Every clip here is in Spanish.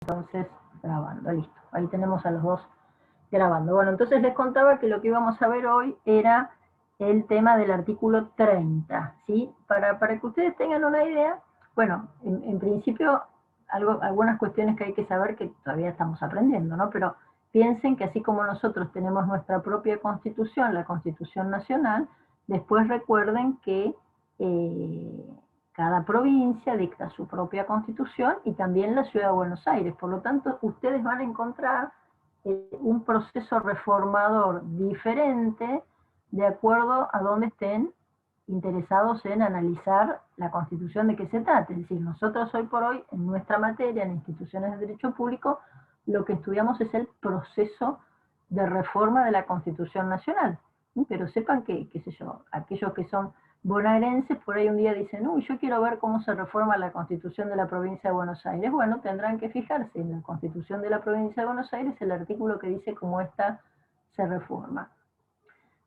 entonces grabando, listo. Ahí tenemos a los dos grabando. Bueno, entonces les contaba que lo que íbamos a ver hoy era el tema del artículo 30, ¿sí? Para que ustedes tengan una idea, bueno, en principio, algunas cuestiones que hay que saber que todavía estamos aprendiendo, ¿no? Pero piensen que así como nosotros tenemos nuestra propia constitución, la Constitución Nacional, después recuerden que cada provincia dicta su propia constitución y también la Ciudad de Buenos Aires. Por lo tanto, ustedes van a encontrar un proceso reformador diferente de acuerdo a donde estén interesados en analizar la Constitución de qué se trata. Es decir, nosotros hoy por hoy, en nuestra materia, en instituciones de derecho público, lo que estudiamos es el proceso de reforma de la Constitución Nacional. Pero sepan que, qué sé yo, aquellos que son bonaerenses por ahí un día dicen, uy, yo quiero ver cómo se reforma la Constitución de la provincia de Buenos Aires. Bueno, tendrán que fijarse en la Constitución de la provincia de Buenos Aires, el artículo que dice cómo esta se reforma.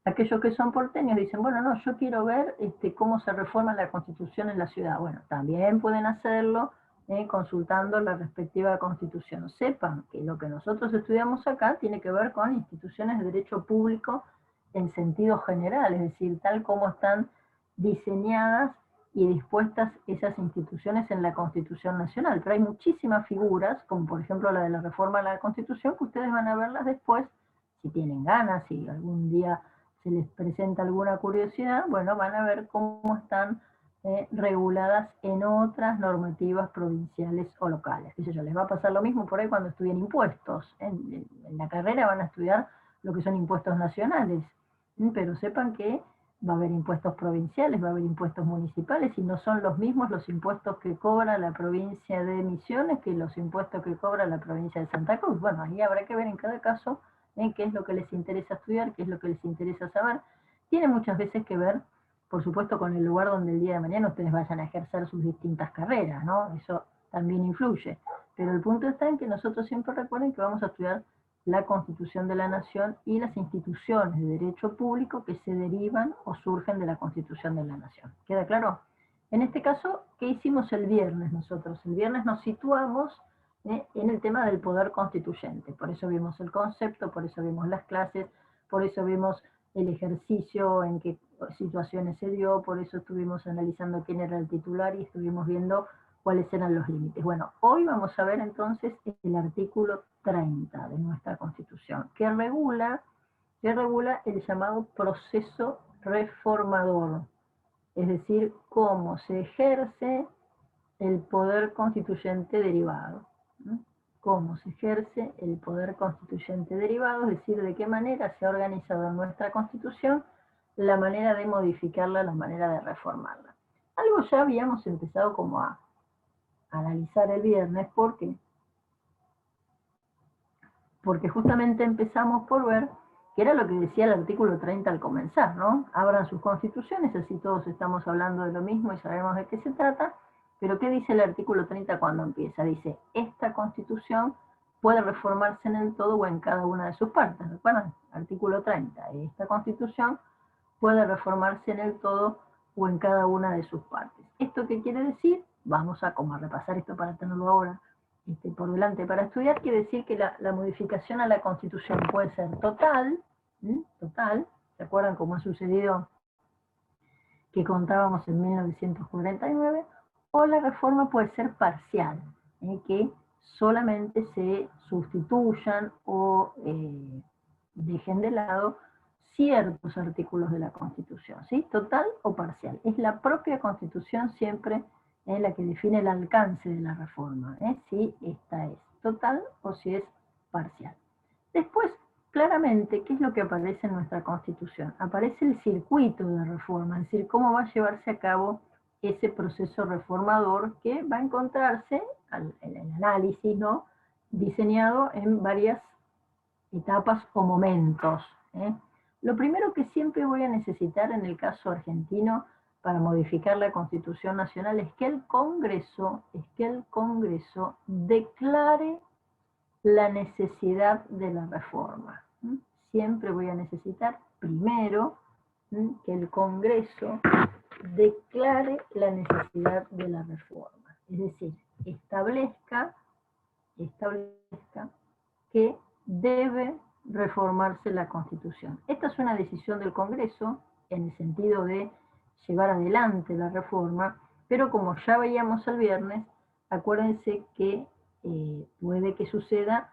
Aquellos que son porteños dicen, bueno, no, yo quiero ver cómo se reforma la Constitución en la ciudad. Bueno, también pueden hacerlo consultando la respectiva Constitución. Sepan que lo que nosotros estudiamos acá tiene que ver con instituciones de derecho público en sentido general, es decir, tal como están diseñadas y dispuestas esas instituciones en la Constitución Nacional. Pero hay muchísimas figuras, como por ejemplo la de la reforma de la Constitución, que ustedes van a verlas después, si tienen ganas, si algún día se les presenta alguna curiosidad, bueno, van a ver cómo están reguladas en otras normativas provinciales o locales. Qué sé yo, les va a pasar lo mismo por ahí cuando estudien impuestos. En la carrera van a estudiar lo que son impuestos nacionales, pero sepan que va a haber impuestos provinciales, va a haber impuestos municipales, y no son los mismos los impuestos que cobra la provincia de Misiones que los impuestos que cobra la provincia de Santa Cruz. Bueno, ahí habrá que ver en cada caso qué es lo que les interesa estudiar, qué es lo que les interesa saber. Tiene muchas veces que ver, por supuesto, con el lugar donde el día de mañana ustedes vayan a ejercer sus distintas carreras, ¿no? Eso también influye. Pero el punto está en que nosotros siempre recuerden que vamos a estudiar la Constitución de la Nación y las instituciones de derecho público que se derivan o surgen de la Constitución de la Nación. ¿Queda claro? En este caso, ¿qué hicimos el viernes nosotros? El viernes nos situamos en el tema del poder constituyente. Por eso vimos el concepto, por eso vimos las clases, por eso vimos el ejercicio, en qué situaciones se dio, por eso estuvimos analizando quién era el titular y estuvimos viendo cuáles eran los límites. Bueno, hoy vamos a ver entonces el artículo 30 de nuestra Constitución, que regula el llamado proceso reformador, es decir, cómo se ejerce el poder constituyente derivado. Cómo se ejerce el poder constituyente derivado, es decir, de qué manera se ha organizado en nuestra Constitución la manera de modificarla, la manera de reformarla. Algo ya habíamos empezado como a analizar el viernes, ¿por qué? Porque justamente empezamos por ver que era lo que decía el artículo 30 al comenzar, ¿no? Abran sus constituciones, así todos estamos hablando de lo mismo y sabemos de qué se trata. Pero ¿qué dice el artículo 30 cuando empieza? Dice, esta Constitución puede reformarse en el todo o en cada una de sus partes. ¿Recuerdan? Artículo 30. Esta Constitución puede reformarse en el todo o en cada una de sus partes. ¿Esto qué quiere decir? Vamos a como a repasar esto para tenerlo ahora por delante para estudiar. Quiere decir que la modificación a la Constitución puede ser total, total, ¿se acuerdan cómo ha sucedido que contábamos en 1949? O la reforma puede ser parcial, que solamente se sustituyan o dejen de lado ciertos artículos de la Constitución, ¿sí? Total o parcial. Es la propia Constitución siempre la que define el alcance de la reforma, si esta es total o si es parcial. Después, claramente, ¿qué es lo que aparece en nuestra Constitución? Aparece el circuito de reforma, es decir, cómo va a llevarse a cabo ese proceso reformador que va a encontrarse, en el análisis, ¿no?, diseñado en varias etapas o momentos. Lo primero que siempre voy a necesitar en el caso argentino para modificar la Constitución Nacional es que el Congreso declare la necesidad de la reforma. Siempre voy a necesitar primero que el Congreso declare la necesidad de la reforma, es decir, establezca establezca que debe reformarse la Constitución. Esta es una decisión del Congreso en el sentido de llevar adelante la reforma, pero como ya veíamos el viernes, acuérdense que puede que suceda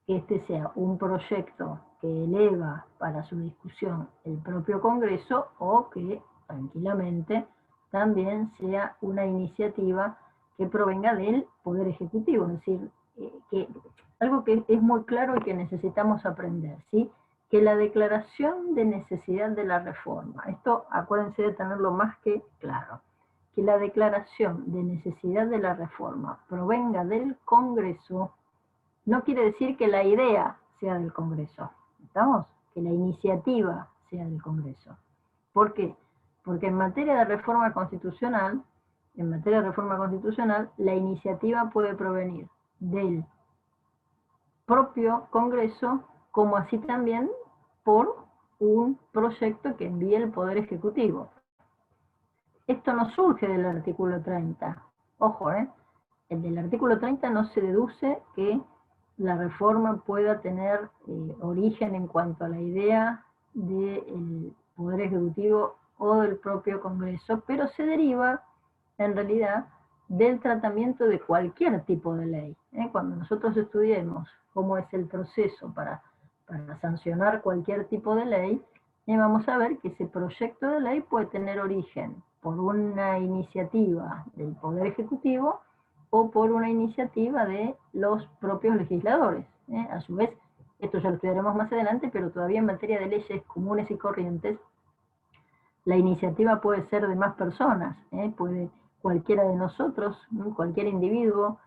que este sea un proyecto que eleva para su discusión el propio Congreso o que tranquilamente también sea una iniciativa que provenga del Poder Ejecutivo, es decir, algo que es muy claro y que necesitamos aprender, ¿sí? Que la declaración de necesidad de la reforma, esto acuérdense de tenerlo más que claro, que la declaración de necesidad de la reforma provenga del Congreso no quiere decir que la idea sea del Congreso, ¿estamos? Que la iniciativa sea del Congreso. ¿Por qué? Porque en materia de reforma constitucional, la iniciativa puede provenir del propio Congreso, como así también por un proyecto que envíe el Poder Ejecutivo. Esto no surge del artículo 30. Ojo, el del artículo 30 no se deduce que la reforma pueda tener origen en cuanto a la idea del Poder Ejecutivo o del propio Congreso, pero se deriva, en realidad, del tratamiento de cualquier tipo de ley. Cuando nosotros estudiemos cómo es el proceso para sancionar cualquier tipo de ley, vamos a ver que ese proyecto de ley puede tener origen por una iniciativa del Poder Ejecutivo o por una iniciativa de los propios legisladores. A su vez, esto ya lo estudiaremos más adelante, pero todavía en materia de leyes comunes y corrientes, la iniciativa puede ser de más personas, puede cualquiera de nosotros, cualquier individuo,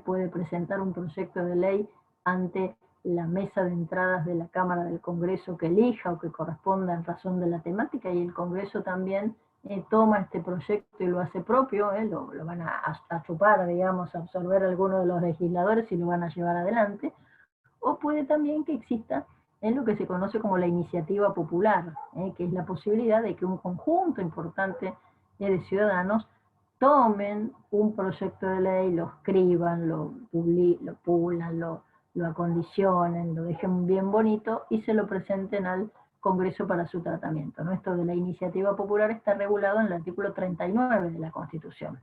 puede presentar un proyecto de ley ante la mesa de entradas de la Cámara del Congreso que elija o que corresponda en razón de la temática, y el Congreso también toma este proyecto y lo hace propio, lo van a chupar, digamos, a absorber algunos de los legisladores y lo van a llevar adelante, o puede también que exista en lo que se conoce como la iniciativa popular, que es la posibilidad de que un conjunto importante de ciudadanos tomen un proyecto de ley, lo escriban, lo pulan, lo acondicionen, lo dejen bien bonito y se lo presenten al Congreso para su tratamiento, ¿no? Esto de la iniciativa popular está regulado en el artículo 39 de la Constitución.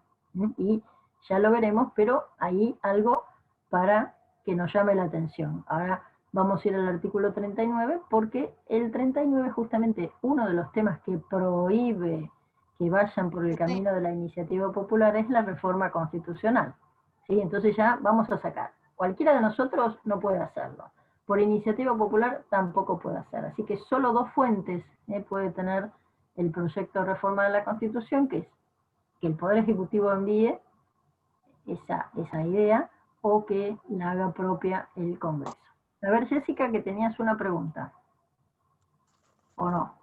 Y ya lo veremos, pero hay algo para que nos llame la atención. Ahora vamos a ir al artículo 39, porque el 39 justamente uno de los temas que prohíbe que vayan por el camino de la iniciativa popular es la reforma constitucional. ¿Sí? Entonces ya vamos a sacar. Cualquiera de nosotros no puede hacerlo. Por iniciativa popular tampoco puede hacer. Así que solo dos fuentes puede tener el proyecto de reforma de la Constitución, que es que el Poder Ejecutivo envíe esa idea o que la haga propia el Congreso. A ver, Jessica, que tenías una pregunta. ¿O no?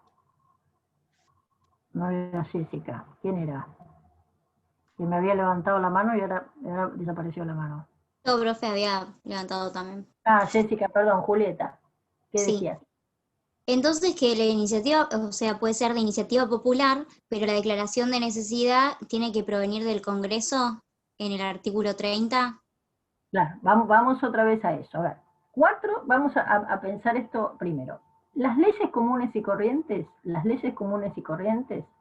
No era Jessica. ¿Quién era? Que me había levantado la mano y ahora desapareció la mano. No, profe, había levantado también. Ah, Jessica, perdón, Julieta. ¿Qué Sí. decías? Entonces que la iniciativa, o sea, puede ser de iniciativa popular, pero la declaración de necesidad tiene que provenir del Congreso en el artículo 30. Claro, vamos otra vez a eso. A ver, vamos a pensar esto primero. Las leyes comunes y corrientes,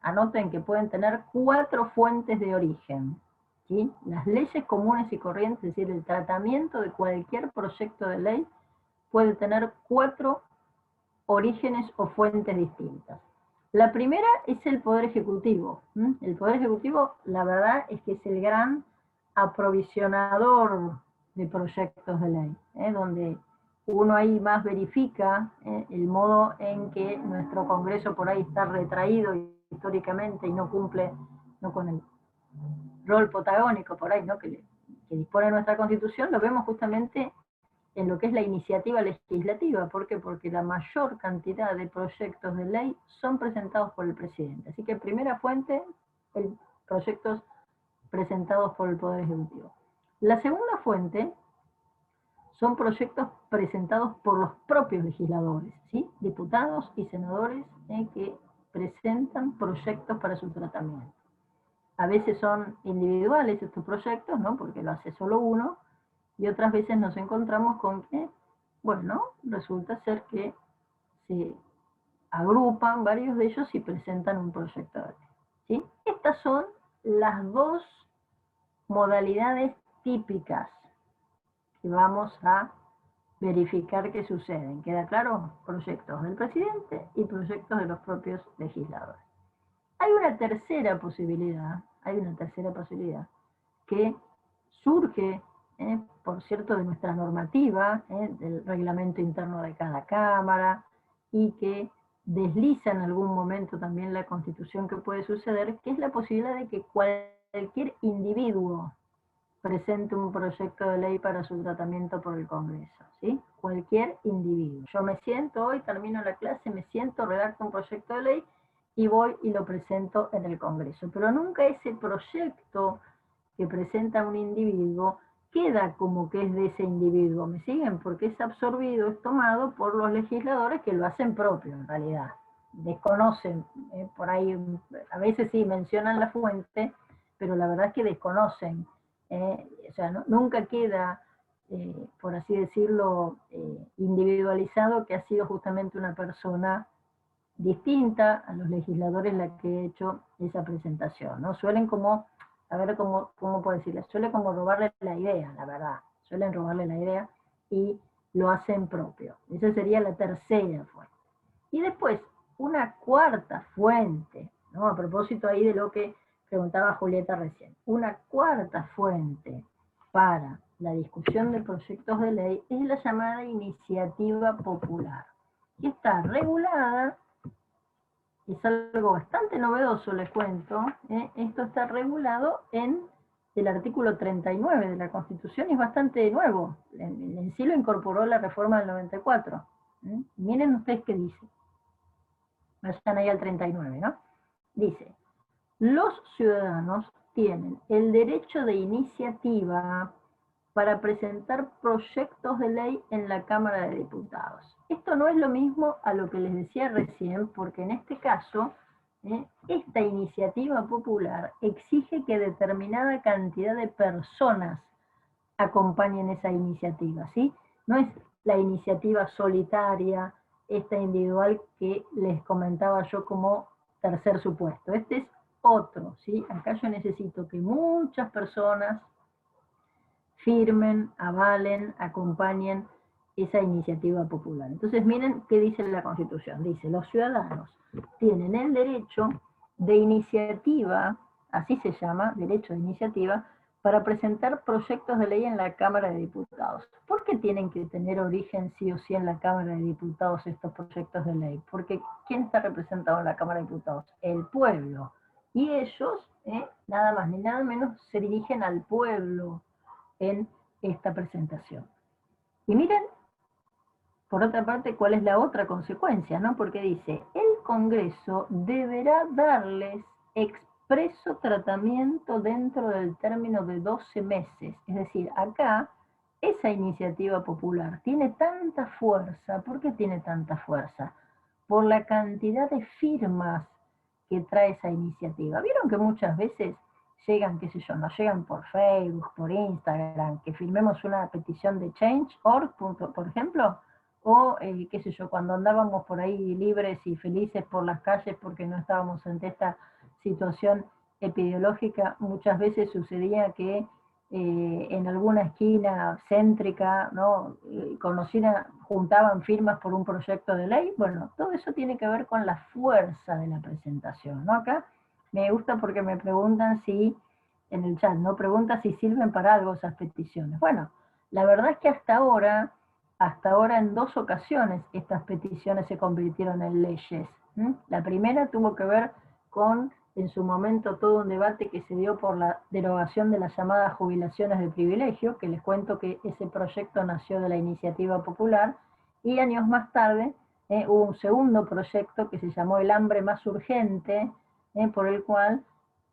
anoten que pueden tener 4 fuentes de origen. ¿Sí? Las leyes comunes y corrientes, es decir, el tratamiento de cualquier proyecto de ley, puede tener 4 orígenes o fuentes distintas. La primera es el Poder Ejecutivo. El Poder Ejecutivo, la verdad es que es el gran aprovisionador de proyectos de ley, donde uno ahí más verifica el modo en que nuestro Congreso por ahí está retraído históricamente y no cumple con el rol protagónico por ahí, ¿no? que dispone nuestra Constitución, lo vemos justamente en lo que es la iniciativa legislativa. ¿Por qué? Porque la mayor cantidad de proyectos de ley son presentados por el presidente. Así que primera fuente, proyectos presentados por el Poder Ejecutivo. La segunda fuente son proyectos presentados por los propios legisladores, ¿sí? Diputados y senadores que presentan proyectos para su tratamiento. A veces son individuales estos proyectos, ¿no? Porque lo hace solo uno, Y otras veces nos encontramos con que, bueno, resulta ser que se agrupan varios de ellos y presentan un proyecto de ley. ¿Sí? Estas son las dos modalidades típicas que vamos a verificar que suceden. ¿Queda claro? Proyectos del presidente y proyectos de los propios legisladores. Hay una tercera posibilidad que surge, por cierto, de nuestra normativa, del reglamento interno de cada Cámara, y que desliza en algún momento también la Constitución que puede suceder, que es la posibilidad de que cualquier individuo presente un proyecto de ley para su tratamiento por el Congreso, ¿sí? Cualquier individuo. Yo me siento hoy, termino la clase, me siento, redacto un proyecto de ley y voy y lo presento en el Congreso. Pero nunca ese proyecto que presenta un individuo queda como que es de ese individuo, ¿me siguen? Porque es absorbido, es tomado por los legisladores que lo hacen propio en realidad. Desconocen, por ahí a veces sí mencionan la fuente, pero la verdad es que desconocen. O sea, nunca queda, por así decirlo, individualizado que ha sido justamente una persona distinta a los legisladores la que ha hecho esa presentación, ¿no? Suelen como, a ver cómo puedo decirle, suelen como robarle la idea, la verdad, suelen robarle la idea y lo hacen propio. Esa sería la tercera fuente. Y después, una cuarta fuente, ¿no? A propósito ahí de lo que preguntaba Julieta recién, una cuarta fuente para la discusión de proyectos de ley es la llamada iniciativa popular, que está regulada. Es algo bastante novedoso, les cuento. Esto está regulado en el artículo 39 de la Constitución y es bastante nuevo. En sí lo incorporó la reforma del 94. Miren ustedes qué dice. Vayan ahí al 39, ¿no? Dice, los ciudadanos tienen el derecho de iniciativa para presentar proyectos de ley en la Cámara de Diputados. Esto no es lo mismo a lo que les decía recién, porque en este caso, esta iniciativa popular exige que determinada cantidad de personas acompañen esa iniciativa, ¿sí? No es la iniciativa solitaria, esta individual que les comentaba yo como tercer supuesto. Este es otro, ¿sí? Acá yo necesito que muchas personas firmen, avalen, acompañen esa iniciativa popular. Entonces miren qué dice la Constitución. Dice, los ciudadanos tienen el derecho de iniciativa, así se llama, derecho de iniciativa, para presentar proyectos de ley en la Cámara de Diputados. ¿Por qué tienen que tener origen sí o sí en la Cámara de Diputados estos proyectos de ley? Porque ¿quién está representado en la Cámara de Diputados? El pueblo. Y ellos, nada más ni nada menos, se dirigen al pueblo en esta presentación. Y miren, por otra parte, cuál es la otra consecuencia, ¿no? Porque dice, el Congreso deberá darles expreso tratamiento dentro del término de 12 meses. Es decir, acá, esa iniciativa popular tiene tanta fuerza. ¿Por qué tiene tanta fuerza? Por la cantidad de firmas que trae esa iniciativa. ¿Vieron que muchas veces llegan, qué sé yo, nos llegan por Facebook, por Instagram, que firmemos una petición de Change.org, por ejemplo? O, qué sé yo, cuando andábamos por ahí libres y felices por las calles porque no estábamos ante esta situación epidemiológica, muchas veces sucedía que en alguna esquina céntrica, ¿no? Conocida, juntaban firmas por un proyecto de ley. Bueno, todo eso tiene que ver con la fuerza de la presentación, ¿no? Acá me gusta porque me preguntan si, en el chat, ¿no? Pregunta si sirven para algo esas peticiones. Bueno, la verdad es que hasta ahora en 2 ocasiones estas peticiones se convirtieron en leyes. La primera tuvo que ver con, en su momento, todo un debate que se dio por la derogación de las llamadas jubilaciones de privilegio, que les cuento que ese proyecto nació de la iniciativa popular, y años más tarde hubo un segundo proyecto que se llamó El hambre más urgente, por el cual,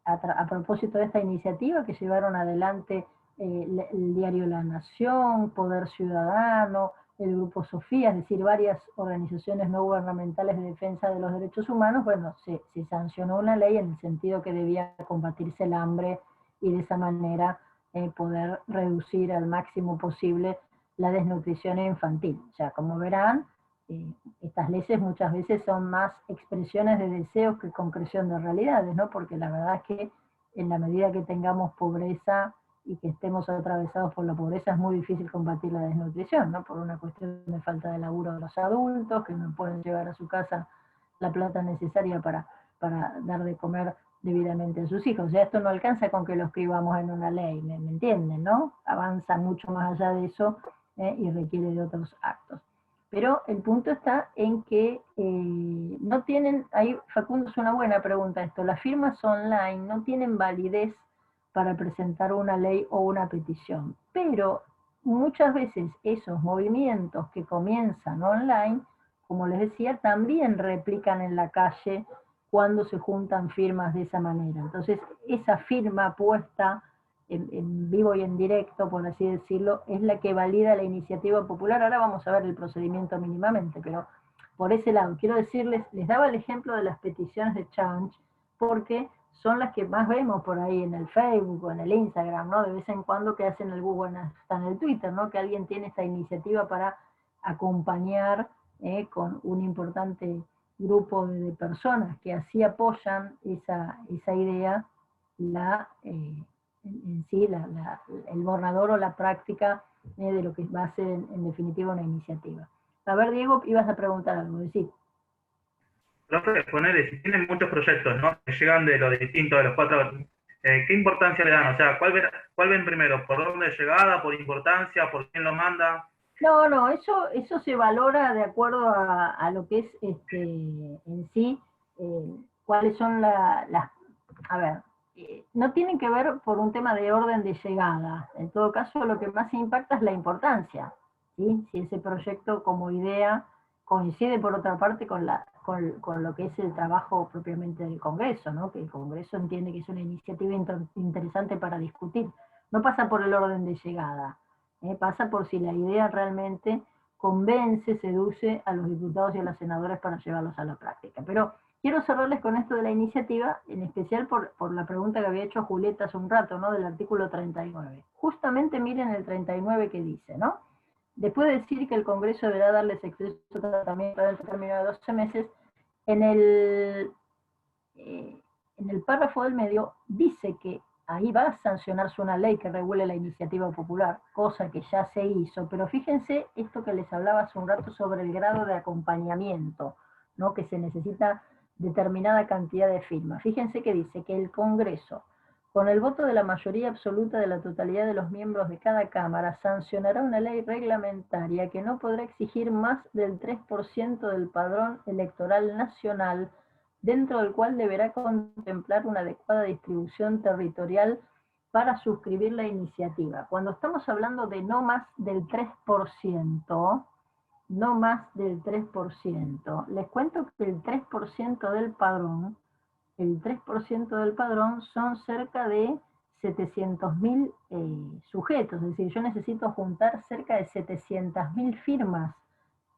a propósito de esta iniciativa que llevaron adelante el diario La Nación, Poder Ciudadano, el Grupo Sofía, es decir, varias organizaciones no gubernamentales de defensa de los derechos humanos, bueno, se sancionó una ley en el sentido que debía combatirse el hambre y de esa manera poder reducir al máximo posible la desnutrición infantil. O sea, como verán, estas leyes muchas veces son más expresiones de deseos que concreción de realidades, ¿no? Porque la verdad es que en la medida que tengamos pobreza y que estemos atravesados por la pobreza, es muy difícil combatir la desnutrición, ¿no? Por una cuestión de falta de laburo de los adultos, que no pueden llevar a su casa la plata necesaria para dar de comer debidamente a sus hijos. O sea, esto no alcanza con que lo escribamos en una ley, ¿me entienden, no? Avanza mucho más allá de eso y requiere de otros actos. Pero el punto está en que no tienen, ahí Facundo es una buena pregunta esto, las firmas online no tienen validez para presentar una ley o una petición, pero muchas veces esos movimientos que comienzan online, como les decía, también replican en la calle cuando se juntan firmas de esa manera. Entonces, esa firma puesta en vivo y en directo, por así decirlo, es la que valida la iniciativa popular. Ahora vamos a ver el procedimiento mínimamente, pero por ese lado, quiero decirles, les daba el ejemplo de las peticiones de Change, porque son las que más vemos por ahí en el Facebook o en el Instagram, ¿no? De vez en cuando que hacen el Google, hasta en el Twitter, ¿no? Que alguien tiene esta iniciativa para acompañar con un importante grupo de personas que así apoyan esa idea, en sí, el borrador o la práctica de lo que va a ser en definitiva una iniciativa. A ver, Diego, ibas a preguntar algo, decir. Profe, ponele, si tienen muchos proyectos, ¿no? Que llegan de los distintos, de los cuatro, ¿qué importancia le dan? O sea, ¿cuál ven primero? ¿Por orden de llegada? ¿Por importancia? ¿Por quién lo manda? No, eso se valora de acuerdo a lo que es en sí, cuáles son las... A ver, no tienen que ver por un tema de orden de llegada. En todo caso, lo que más impacta es la importancia, ¿sí? Si ese proyecto como idea coincide, por otra parte, con lo que es el trabajo propiamente del Congreso, ¿no? Que el Congreso entiende que es una iniciativa interesante para discutir. No pasa por el orden de llegada, pasa por si la idea realmente convence, seduce a los diputados y a los senadores para llevarlos a la práctica. Pero quiero cerrarles con esto de la iniciativa, en especial por la pregunta que había hecho Julieta hace un rato, ¿no? Del artículo 39. Justamente miren el 39 que dice, ¿no? Después de decir que el Congreso deberá darles exceso de tratamiento dentro del término de 12 meses, en el párrafo del medio dice que ahí va a sancionarse una ley que regule la iniciativa popular, cosa que ya se hizo, pero fíjense esto que les hablaba hace un rato sobre el grado de acompañamiento, ¿no? Que se necesita determinada cantidad de firmas. Fíjense que dice que el Congreso, con el voto de la mayoría absoluta de la totalidad de los miembros de cada Cámara, sancionará una ley reglamentaria que no podrá exigir más del 3% del padrón electoral nacional, dentro del cual deberá contemplar una adecuada distribución territorial para suscribir la iniciativa. Cuando estamos hablando de no más del 3%, no más del 3%, les cuento que el 3% del padrón, son cerca de 700.000 sujetos, es decir, yo necesito juntar cerca de 700.000 firmas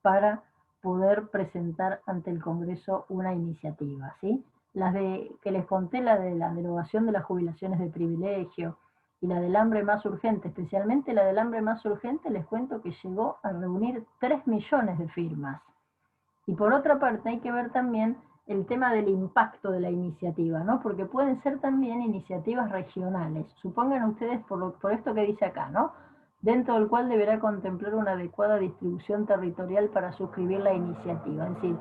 para poder presentar ante el Congreso una iniciativa, ¿sí? Las que les conté, la de la derogación de las jubilaciones de privilegio y la del hambre más urgente, especialmente la del hambre más urgente, les cuento que llegó a reunir 3 millones de firmas. Y por otra parte hay que ver también el tema del impacto de la iniciativa, ¿no? Porque pueden ser también iniciativas regionales. Supongan ustedes por esto que dice acá, ¿no? Dentro del cual deberá contemplar una adecuada distribución territorial para suscribir la iniciativa. Es decir,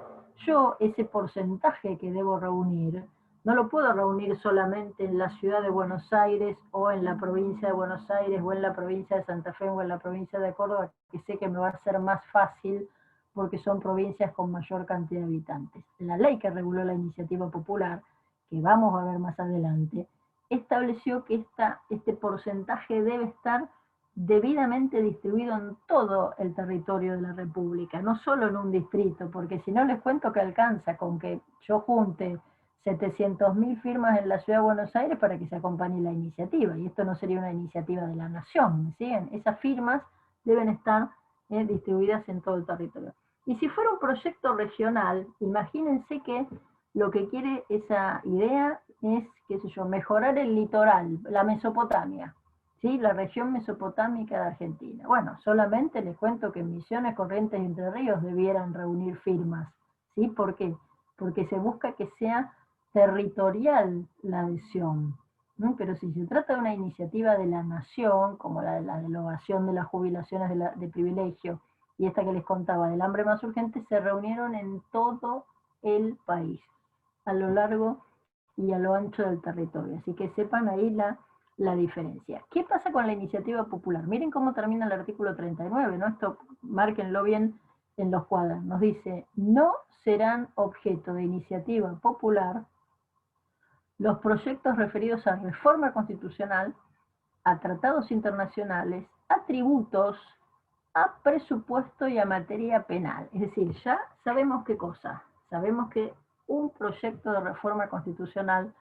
yo ese porcentaje que debo reunir, no lo puedo reunir solamente en la ciudad de Buenos Aires o en la provincia de Buenos Aires o en la provincia de Santa Fe o en la provincia de Córdoba, que sé que me va a ser más fácil porque son provincias con mayor cantidad de habitantes. La ley que reguló la iniciativa popular, que vamos a ver más adelante, estableció que este porcentaje debe estar debidamente distribuido en todo el territorio de la República, no solo en un distrito, porque si no les cuento que alcanza con que yo junte 700.000 firmas en la ciudad de Buenos Aires para que se acompañe la iniciativa, y esto no sería una iniciativa de la nación, ¿me siguen? Esas firmas deben estar distribuidas en todo el territorio. Y si fuera un proyecto regional, imagínense que lo que quiere esa idea es, qué sé yo, mejorar el litoral, la Mesopotamia, ¿sí? La región mesopotámica de Argentina. Bueno, solamente les cuento que en Misiones, Corrientes y Entre Ríos debieran reunir firmas, ¿sí? ¿Por qué? Porque se busca que sea territorial la adhesión, ¿no? Pero si se trata de una iniciativa de la nación, como la de la derogación de las jubilaciones de privilegio, y esta que les contaba del hambre más urgente, se reunieron en todo el país, a lo largo y a lo ancho del territorio. Así que sepan ahí la diferencia. ¿Qué pasa con la iniciativa popular? Miren cómo termina el artículo 39, ¿no? Esto márquenlo bien en los cuadros. Nos dice, no serán objeto de iniciativa popular los proyectos referidos a reforma constitucional, a tratados internacionales, a tributos, a presupuesto y a materia penal. Es decir, ya sabemos qué cosa. Sabemos que un proyecto de reforma constitucional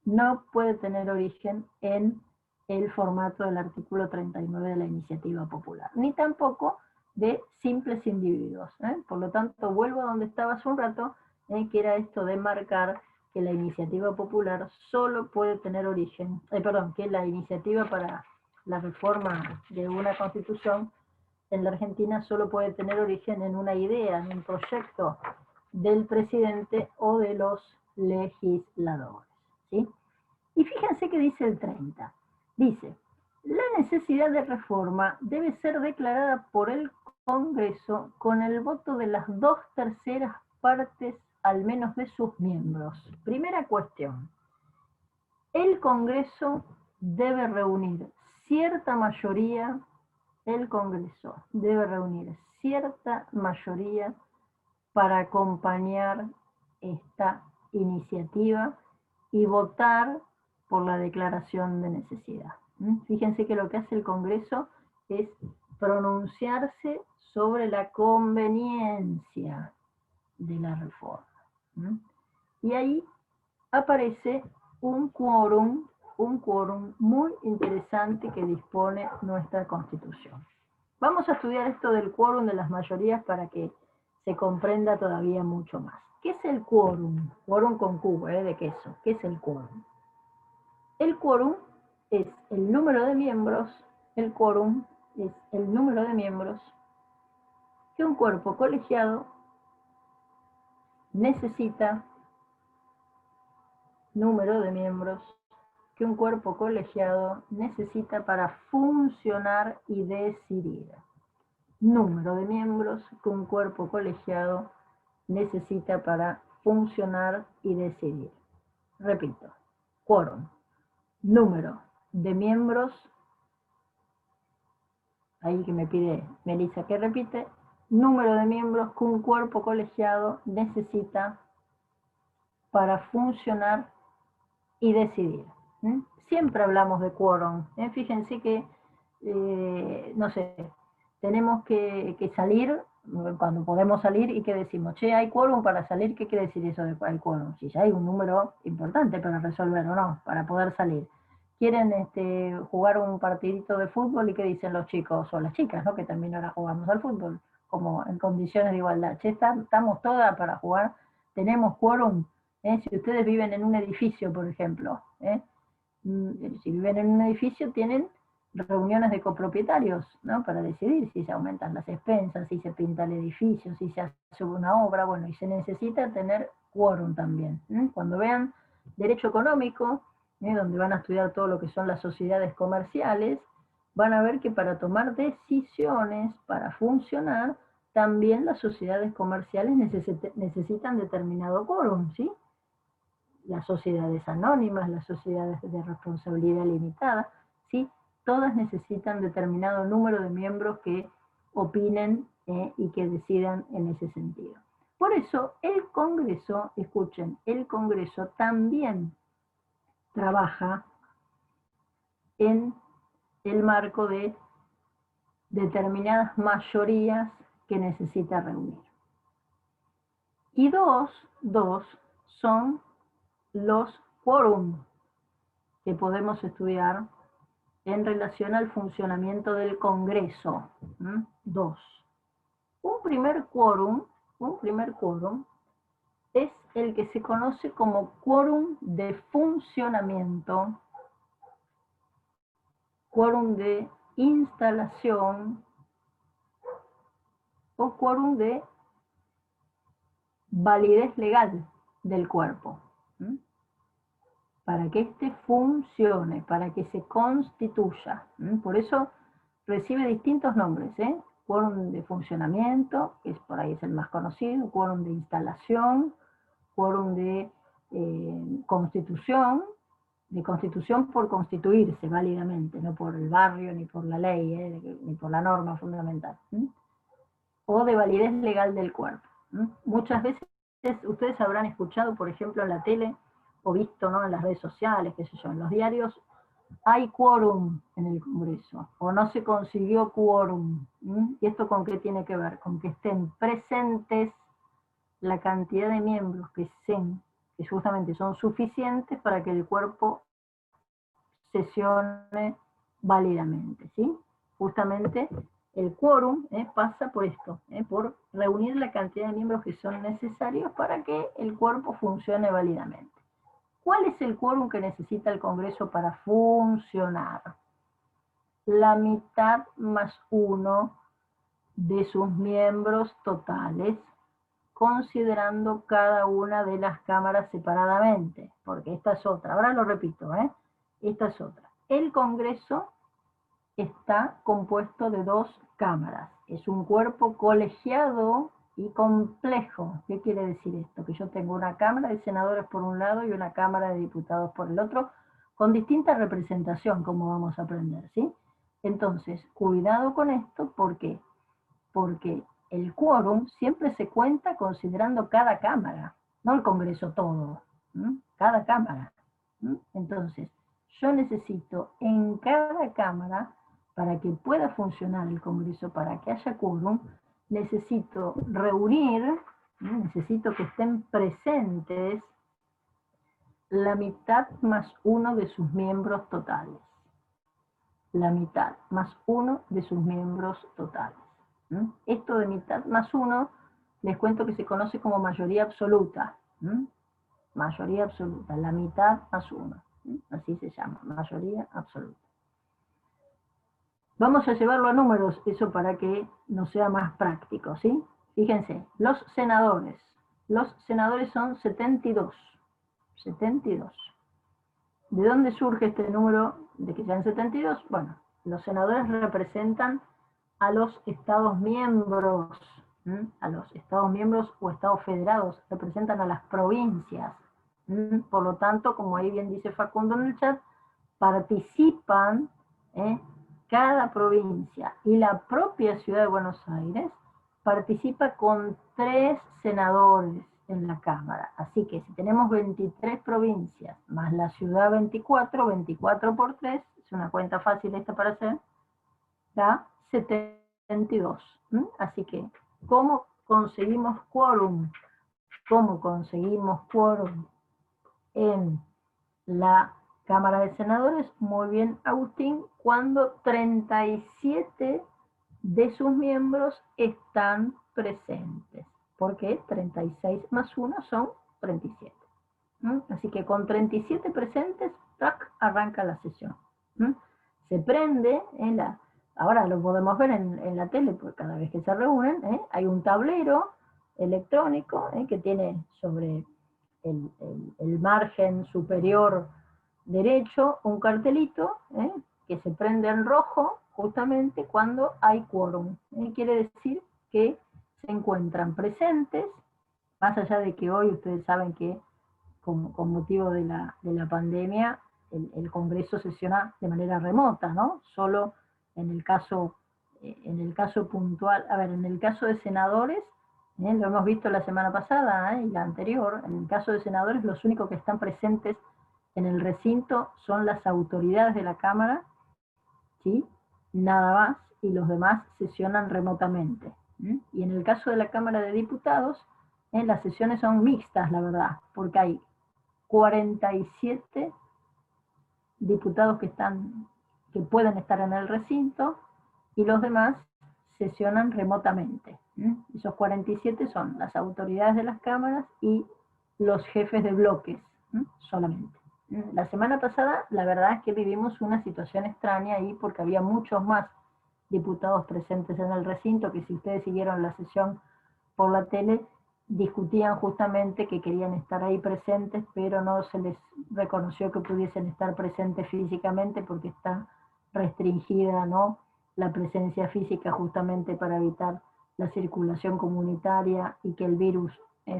no puede tener origen en el formato del artículo 39 de la iniciativa popular, ni tampoco de simples individuos. Por lo tanto, vuelvo a donde estaba hace un rato, que era esto de marcar que la iniciativa popular solo puede tener origen, que la iniciativa para la reforma de una constitución en la Argentina solo puede tener origen en una idea, en un proyecto del presidente o de los legisladores, ¿sí? Y fíjense que dice el 30. Dice, la necesidad de reforma debe ser declarada por el Congreso con el voto de las 2/3 partes al menos de sus miembros. Primera cuestión. El Congreso debe reunir cierta mayoría, el Congreso debe reunir cierta mayoría para acompañar esta iniciativa y votar por la declaración de necesidad. Fíjense que lo que hace el Congreso es pronunciarse sobre la conveniencia de la reforma. Y ahí aparece un quórum muy interesante que dispone nuestra Constitución. Vamos a estudiar esto del quórum de las mayorías para que se comprenda todavía mucho más. ¿Qué es el quórum? Quórum con Q, de queso. ¿Qué es el quórum? El quórum es el número de miembros, el quórum es el número de miembros que un cuerpo colegiado necesita, número de miembros que un cuerpo colegiado necesita para funcionar y decidir. Número de miembros que un cuerpo colegiado necesita para funcionar y decidir. Repito, quórum, número de miembros, ahí que me pide Melissa que repite, número de miembros que un cuerpo colegiado necesita para funcionar y decidir. Siempre hablamos de quórum. Fíjense que, no sé, tenemos que salir, cuando podemos salir, y que decimos, che, hay quórum para salir. ¿Qué quiere decir eso de hay quórum? Si ya hay un número importante para resolver o no, para poder salir. Quieren jugar un partidito de fútbol, y ¿qué dicen los chicos o las chicas, ¿no? Que también ahora jugamos al fútbol, como en condiciones de igualdad. Che, estamos todas para jugar, tenemos quórum. Si ustedes viven en un edificio, por ejemplo, si viven en un edificio, tienen reuniones de copropietarios, ¿no? Para decidir si se aumentan las expensas, si se pinta el edificio, si se hace una obra, bueno, y se necesita tener quórum también. Cuando vean derecho económico, donde van a estudiar todo lo que son las sociedades comerciales, van a ver que para tomar decisiones, para funcionar, también las sociedades comerciales necesitan determinado quórum, ¿sí? Las sociedades anónimas, las sociedades de responsabilidad limitada, ¿sí? Todas necesitan determinado número de miembros que opinen y que decidan en ese sentido. Por eso el Congreso, escuchen, el Congreso también trabaja en el marco de determinadas mayorías que necesita reunir. Y dos son los quórum que podemos estudiar en relación al funcionamiento del Congreso. Dos. Un primer quórum es el que se conoce como quórum de funcionamiento quórum de instalación o quórum de validez legal del cuerpo. Para que éste funcione, para que se constituya. Por eso recibe distintos nombres, quórum de funcionamiento, que por ahí es el más conocido, quórum de instalación, quórum de constitución por constituirse válidamente, no por el barrio, ni por la ley, ni por la norma fundamental, o de validez legal del cuerpo. Muchas veces ustedes habrán escuchado, por ejemplo, en la tele, o visto, ¿no?, en las redes sociales, qué sé yo, en los diarios, hay quórum en el Congreso, o no se consiguió quórum. ¿Y esto con qué tiene que ver? Con que estén presentes la cantidad de miembros que justamente son suficientes para que el cuerpo sesione válidamente, ¿sí? Justamente el quórum pasa por esto, por reunir la cantidad de miembros que son necesarios para que el cuerpo funcione válidamente. ¿Cuál es el quórum que necesita el Congreso para funcionar? La mitad más uno de sus miembros totales, considerando cada una de las cámaras separadamente, porque esta es otra. Ahora lo repito, esta es otra. El Congreso está compuesto de 2 cámaras. Es un cuerpo colegiado y complejo. ¿Qué quiere decir esto? Que yo tengo una Cámara de Senadores por un lado y una Cámara de Diputados por el otro, con distinta representación, como vamos a aprender, ¿sí? Entonces, cuidado con esto, ¿por qué? Porque el quórum siempre se cuenta considerando cada Cámara, no el Congreso todo, cada Cámara. Entonces, yo necesito en cada Cámara, para que pueda funcionar el Congreso, para que haya quórum, necesito reunir, necesito que estén presentes la mitad más uno de sus miembros totales. La mitad más uno de sus miembros totales. Esto de mitad más uno, les cuento que se conoce como mayoría absoluta. Mayoría absoluta, la mitad más uno. Así se llama, mayoría absoluta. Vamos a llevarlo a números, eso para que nos sea más práctico, ¿sí? Fíjense, los senadores son 72. 72. ¿De dónde surge este número de que sean 72? Bueno, los senadores representan a los estados miembros, a los estados miembros o estados federados, representan a las provincias. Por lo tanto, como ahí bien dice Facundo en el chat, participan cada provincia y la propia ciudad de Buenos Aires participa con 3 senadores en la Cámara. Así que si tenemos 23 provincias, más la ciudad 24, 24 por 3, es una cuenta fácil esta para hacer, da 72. Así que, ¿cómo conseguimos quórum? ¿Cómo conseguimos quórum en la Cámara de Senadores? Muy bien, Agustín, cuando 37 de sus miembros están presentes. Porque 36 más 1 son 37. Así que con 37 presentes, ¡tac!, arranca la sesión. Se prende en la... Ahora lo podemos ver en la tele, porque cada vez que se reúnen, hay un tablero electrónico que tiene sobre el margen superior derecho un cartelito que se prende en rojo justamente cuando hay quórum. Quiere decir que se encuentran presentes, más allá de que hoy ustedes saben que con motivo de la pandemia el Congreso sesiona de manera remota, ¿no? Solo en el caso puntual, a ver, en el caso de senadores, lo hemos visto la semana pasada y la anterior, en el caso de senadores los únicos que están presentes en el recinto son las autoridades de la Cámara, ¿sí? Nada más, y los demás sesionan remotamente. Y en el caso de la Cámara de Diputados, las sesiones son mixtas, la verdad, porque hay 47 diputados que pueden estar en el recinto, y los demás sesionan remotamente. Esos 47 son las autoridades de las cámaras y los jefes de bloques, solamente. La semana pasada, la verdad es que vivimos una situación extraña ahí porque había muchos más diputados presentes en el recinto, que si ustedes siguieron la sesión por la tele, discutían justamente que querían estar ahí presentes, pero no se les reconoció que pudiesen estar presentes físicamente porque está restringida, ¿no?, la presencia física justamente para evitar la circulación comunitaria y que el virus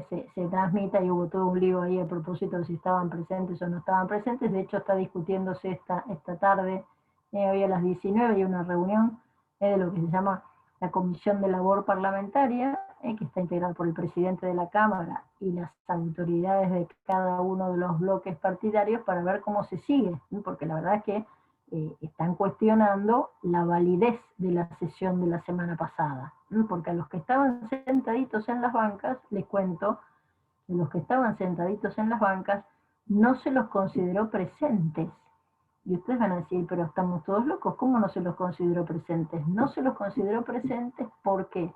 se transmita, y hubo todo un lío ahí a propósito de si estaban presentes o no estaban presentes. De hecho está discutiéndose esta tarde, hoy a las 19 hay una reunión de lo que se llama la Comisión de Labor Parlamentaria, que está integrada por el presidente de la Cámara y las autoridades de cada uno de los bloques partidarios para ver cómo se sigue, porque la verdad es que están cuestionando la validez de la sesión de la semana pasada, porque a los que estaban sentaditos en las bancas, les cuento, a los que estaban sentaditos en las bancas no se los consideró presentes. Y ustedes van a decir, pero estamos todos locos, ¿cómo no se los consideró presentes? No se los consideró presentes, ¿por qué?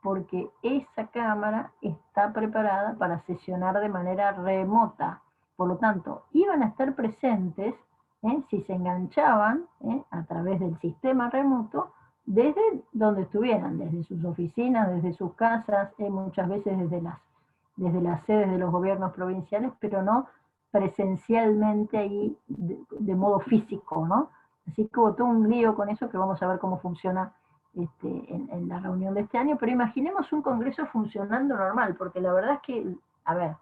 Porque esa Cámara está preparada para sesionar de manera remota. Por lo tanto, iban a estar presentes si se enganchaban a través del sistema remoto desde donde estuvieran, desde sus oficinas, desde sus casas, muchas veces desde las sedes de los gobiernos provinciales, pero no presencialmente ahí de modo físico, ¿no? Así que hubo todo un lío con eso que vamos a ver cómo funciona en la reunión de este año, pero imaginemos un congreso funcionando normal, porque la verdad es que, a ver,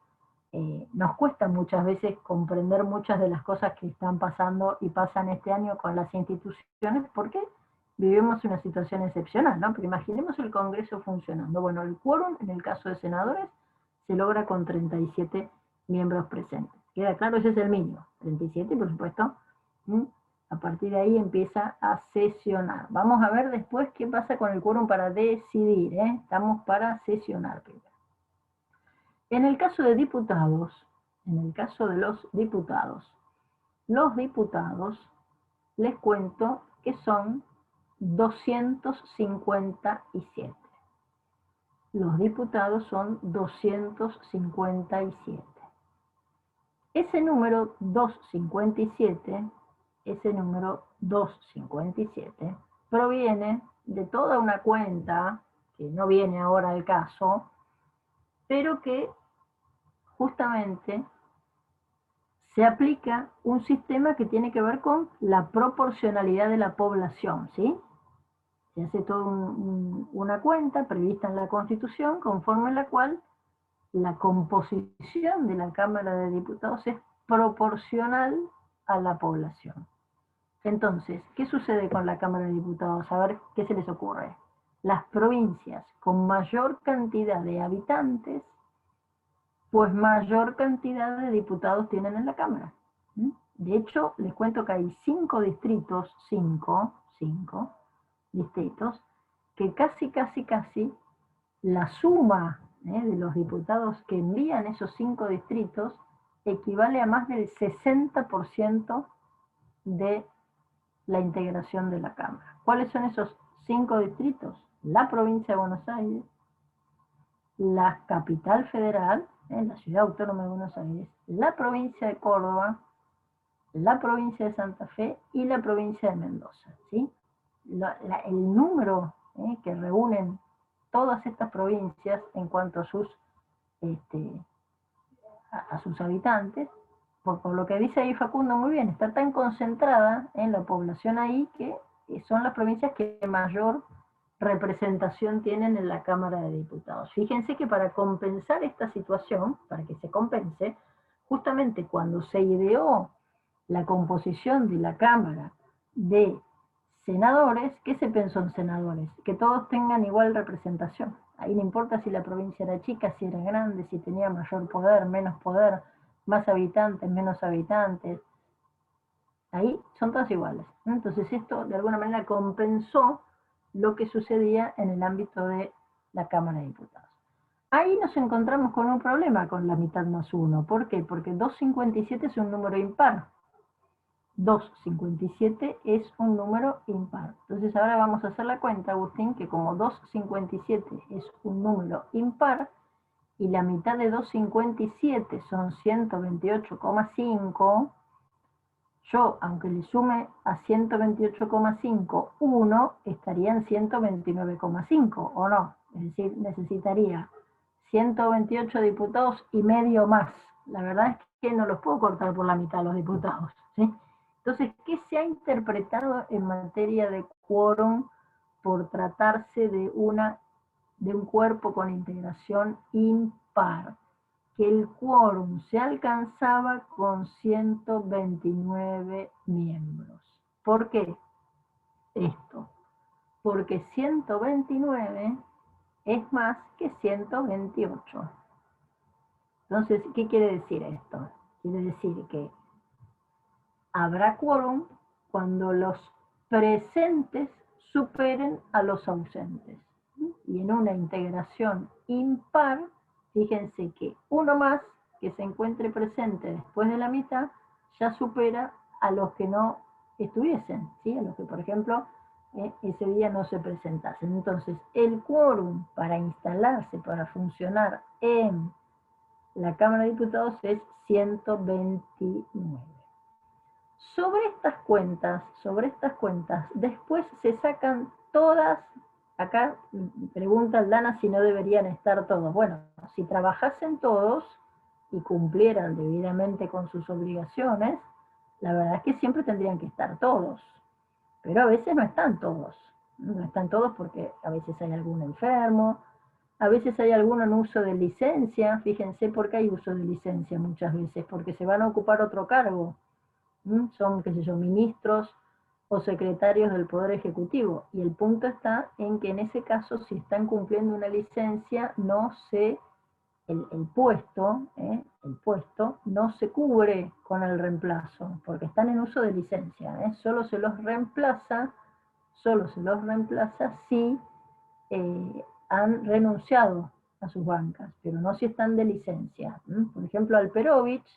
nos cuesta muchas veces comprender muchas de las cosas que están pasando y pasan este año con las instituciones, porque vivimos una situación excepcional, ¿no? Pero imaginemos el congreso funcionando. Bueno, el quórum, en el caso de senadores, se logra con 37 miembros presentes. Queda claro, ese es el mínimo, 37, por supuesto. A partir de ahí empieza a sesionar. Vamos a ver después qué pasa con el quórum para decidir, Estamos para sesionar primero. En el caso de diputados, en el caso de los diputados, les cuento que son 257. Los diputados son 257. Ese número 257, proviene de toda una cuenta, que no viene ahora al caso, pero que justamente se aplica un sistema que tiene que ver con la proporcionalidad de la población, ¿sí? Se hace toda una cuenta prevista en la Constitución, conforme a la cual la composición de la Cámara de Diputados es proporcional a la población. Entonces, ¿qué sucede con la Cámara de Diputados? A ver, ¿qué se les ocurre? Las provincias con mayor cantidad de habitantes, pues mayor cantidad de diputados tienen en la Cámara. De hecho, les cuento que hay 5 distritos, 5 distritos, que casi la suma de los diputados que envían esos 5 distritos equivale a más del 60% de la integración de la Cámara. ¿Cuáles son esos 5 distritos? La provincia de Buenos Aires, la capital federal, la ciudad autónoma de Buenos Aires, la provincia de Córdoba, la provincia de Santa Fe y la provincia de Mendoza, ¿sí? El número que reúnen todas estas provincias en cuanto a sus habitantes, por lo que dice ahí Facundo muy bien, está tan concentrada en la población ahí que son las provincias que mayor representación tienen en la Cámara de Diputados. Fíjense que para compensar esta situación, para que se compense, justamente cuando se ideó la composición de la Cámara de senadores, ¿qué se pensó en senadores? Que todos tengan igual representación. Ahí no importa si la provincia era chica, si era grande, si tenía mayor poder, menos poder, más habitantes, menos habitantes. Ahí son todas iguales. Entonces esto de alguna manera compensó lo que sucedía en el ámbito de la Cámara de Diputados. Ahí nos encontramos con un problema con la mitad más 1. ¿Por qué? Porque 257 es un número impar. 257 es un número impar. Entonces ahora vamos a hacer la cuenta, Agustín, que como 257 es un número impar, y la mitad de 257 son 128,5, yo, aunque le sume a 128,5 1, estaría en 129,5, ¿o no? Es decir, necesitaría 128 diputados y medio más. La verdad es que no los puedo cortar por la mitad los diputados, ¿sí? Entonces, ¿qué se ha interpretado en materia de quórum por tratarse de un cuerpo con integración impar? Que el quórum se alcanzaba con 129 miembros. ¿Por qué esto? Porque 129 es más que 128. Entonces, ¿qué quiere decir esto? Quiere decir que habrá quórum cuando los presentes superen a los ausentes. Y en una integración impar, fíjense que uno más que se encuentre presente después de la mitad ya supera a los que no estuviesen, ¿sí? A los que, por ejemplo, ese día no se presentasen. Entonces, el quórum para instalarse, para funcionar en la Cámara de Diputados es 129. Sobre estas cuentas, después se sacan todas, acá pregunta Aldana si no deberían estar todos. Bueno, si trabajasen todos y cumplieran debidamente con sus obligaciones, la verdad es que siempre tendrían que estar todos, pero a veces no están todos. No están todos porque a veces hay algún enfermo, a veces hay alguno en uso de licencia. Fíjense por qué hay uso de licencia muchas veces, porque se van a ocupar otro cargo. Son, qué sé yo, ministros o secretarios del Poder Ejecutivo. Y el punto está en que en ese caso, si están cumpliendo una licencia, el puesto no se cubre con el reemplazo, porque están en uso de licencia. Solo se los reemplaza si han renunciado a sus bancas, pero no si están de licencia. Por ejemplo, Alperovich,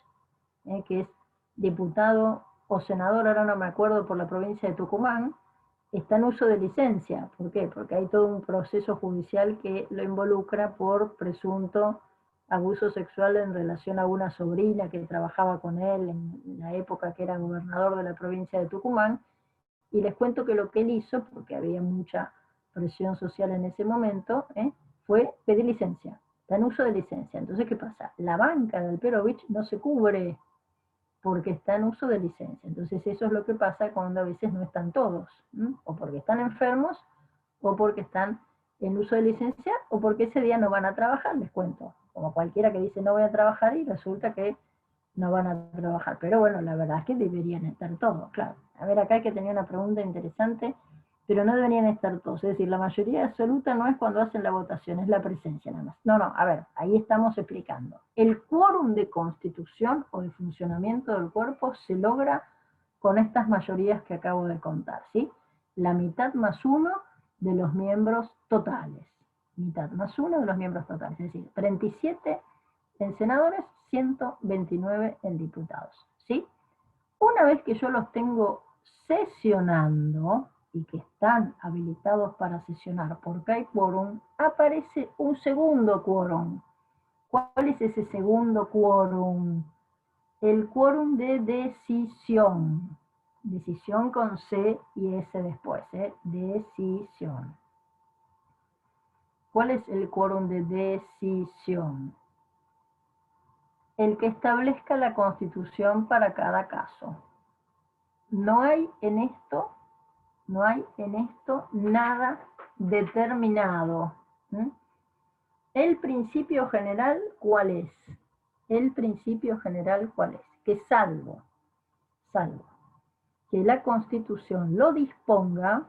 que es diputado o senador, ahora no me acuerdo, por la provincia de Tucumán, está en uso de licencia. ¿Por qué? Porque hay todo un proceso judicial que lo involucra por presunto abuso sexual en relación a una sobrina que trabajaba con él en la época que era gobernador de la provincia de Tucumán. Y les cuento que lo que él hizo, porque había mucha presión social en ese momento, fue pedir licencia. Está en uso de licencia. Entonces, ¿qué pasa? La banca del Alperovich no se cubre porque está en uso de licencia. Entonces eso es lo que pasa cuando a veces no están todos, o porque están enfermos, o porque están en uso de licencia, o porque ese día no van a trabajar, les cuento. Como cualquiera que dice no voy a trabajar y resulta que no van a trabajar. Pero bueno, la verdad es que deberían estar todos, claro. A ver, acá hay que tener una pregunta interesante, pero no deberían estar todos. Es decir, la mayoría absoluta no es cuando hacen la votación, es la presencia nada más. No, a ver, ahí estamos explicando. El quórum de constitución o de funcionamiento del cuerpo se logra con estas mayorías que acabo de contar, ¿sí? La mitad más uno de los miembros totales. Mitad más uno de los miembros totales, es decir, 37 en senadores, 129 en diputados, ¿sí? Una vez que yo los tengo sesionando y que están habilitados para sesionar porque hay quórum, aparece un segundo quórum. ¿Cuál es ese segundo quórum? El quórum de decisión. Decisión con C y S después, decisión. ¿Cuál es el quórum de decisión? El que establezca la Constitución para cada caso. No hay en esto nada determinado. El principio general, ¿cuál es? El principio general, ¿cuál es? Que salvo que la Constitución lo disponga,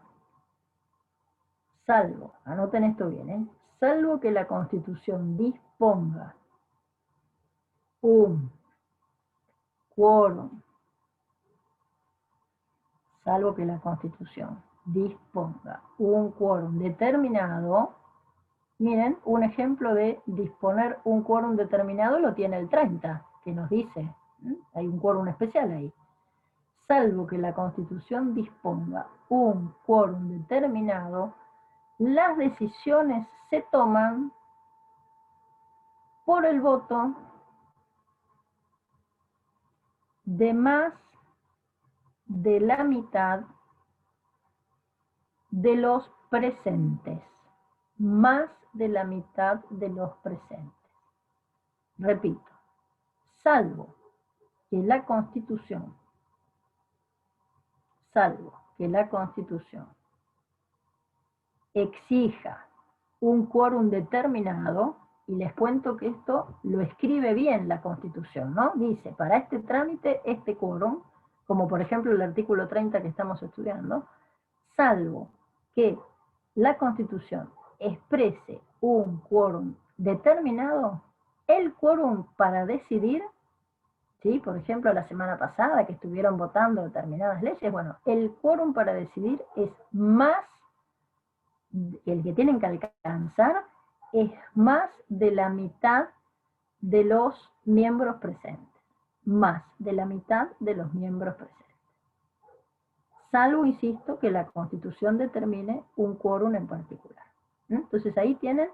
anoten esto bien, salvo que la Constitución disponga un quórum, salvo que la Constitución disponga un quórum determinado. Miren, un ejemplo de disponer un quórum determinado lo tiene el 30, que nos dice, hay un quórum especial ahí. Salvo que la Constitución disponga un quórum determinado, las decisiones se toman por el voto de más de la mitad de los presentes. Más de la mitad de los presentes. Repito, salvo que la Constitución exija un quórum determinado, y les cuento que esto lo escribe bien la Constitución, ¿no? Dice, para este trámite, este quórum, como por ejemplo el artículo 30 que estamos estudiando, salvo que la Constitución exprese un quórum determinado, el quórum para decidir, ¿sí? Por ejemplo, la semana pasada que estuvieron votando determinadas leyes, bueno, el quórum para decidir es más, el que tienen que alcanzar, es más de la mitad de los miembros presentes. Más de la mitad de los miembros presentes. Salvo, insisto, que la Constitución determine un quórum en particular. Entonces ahí tienen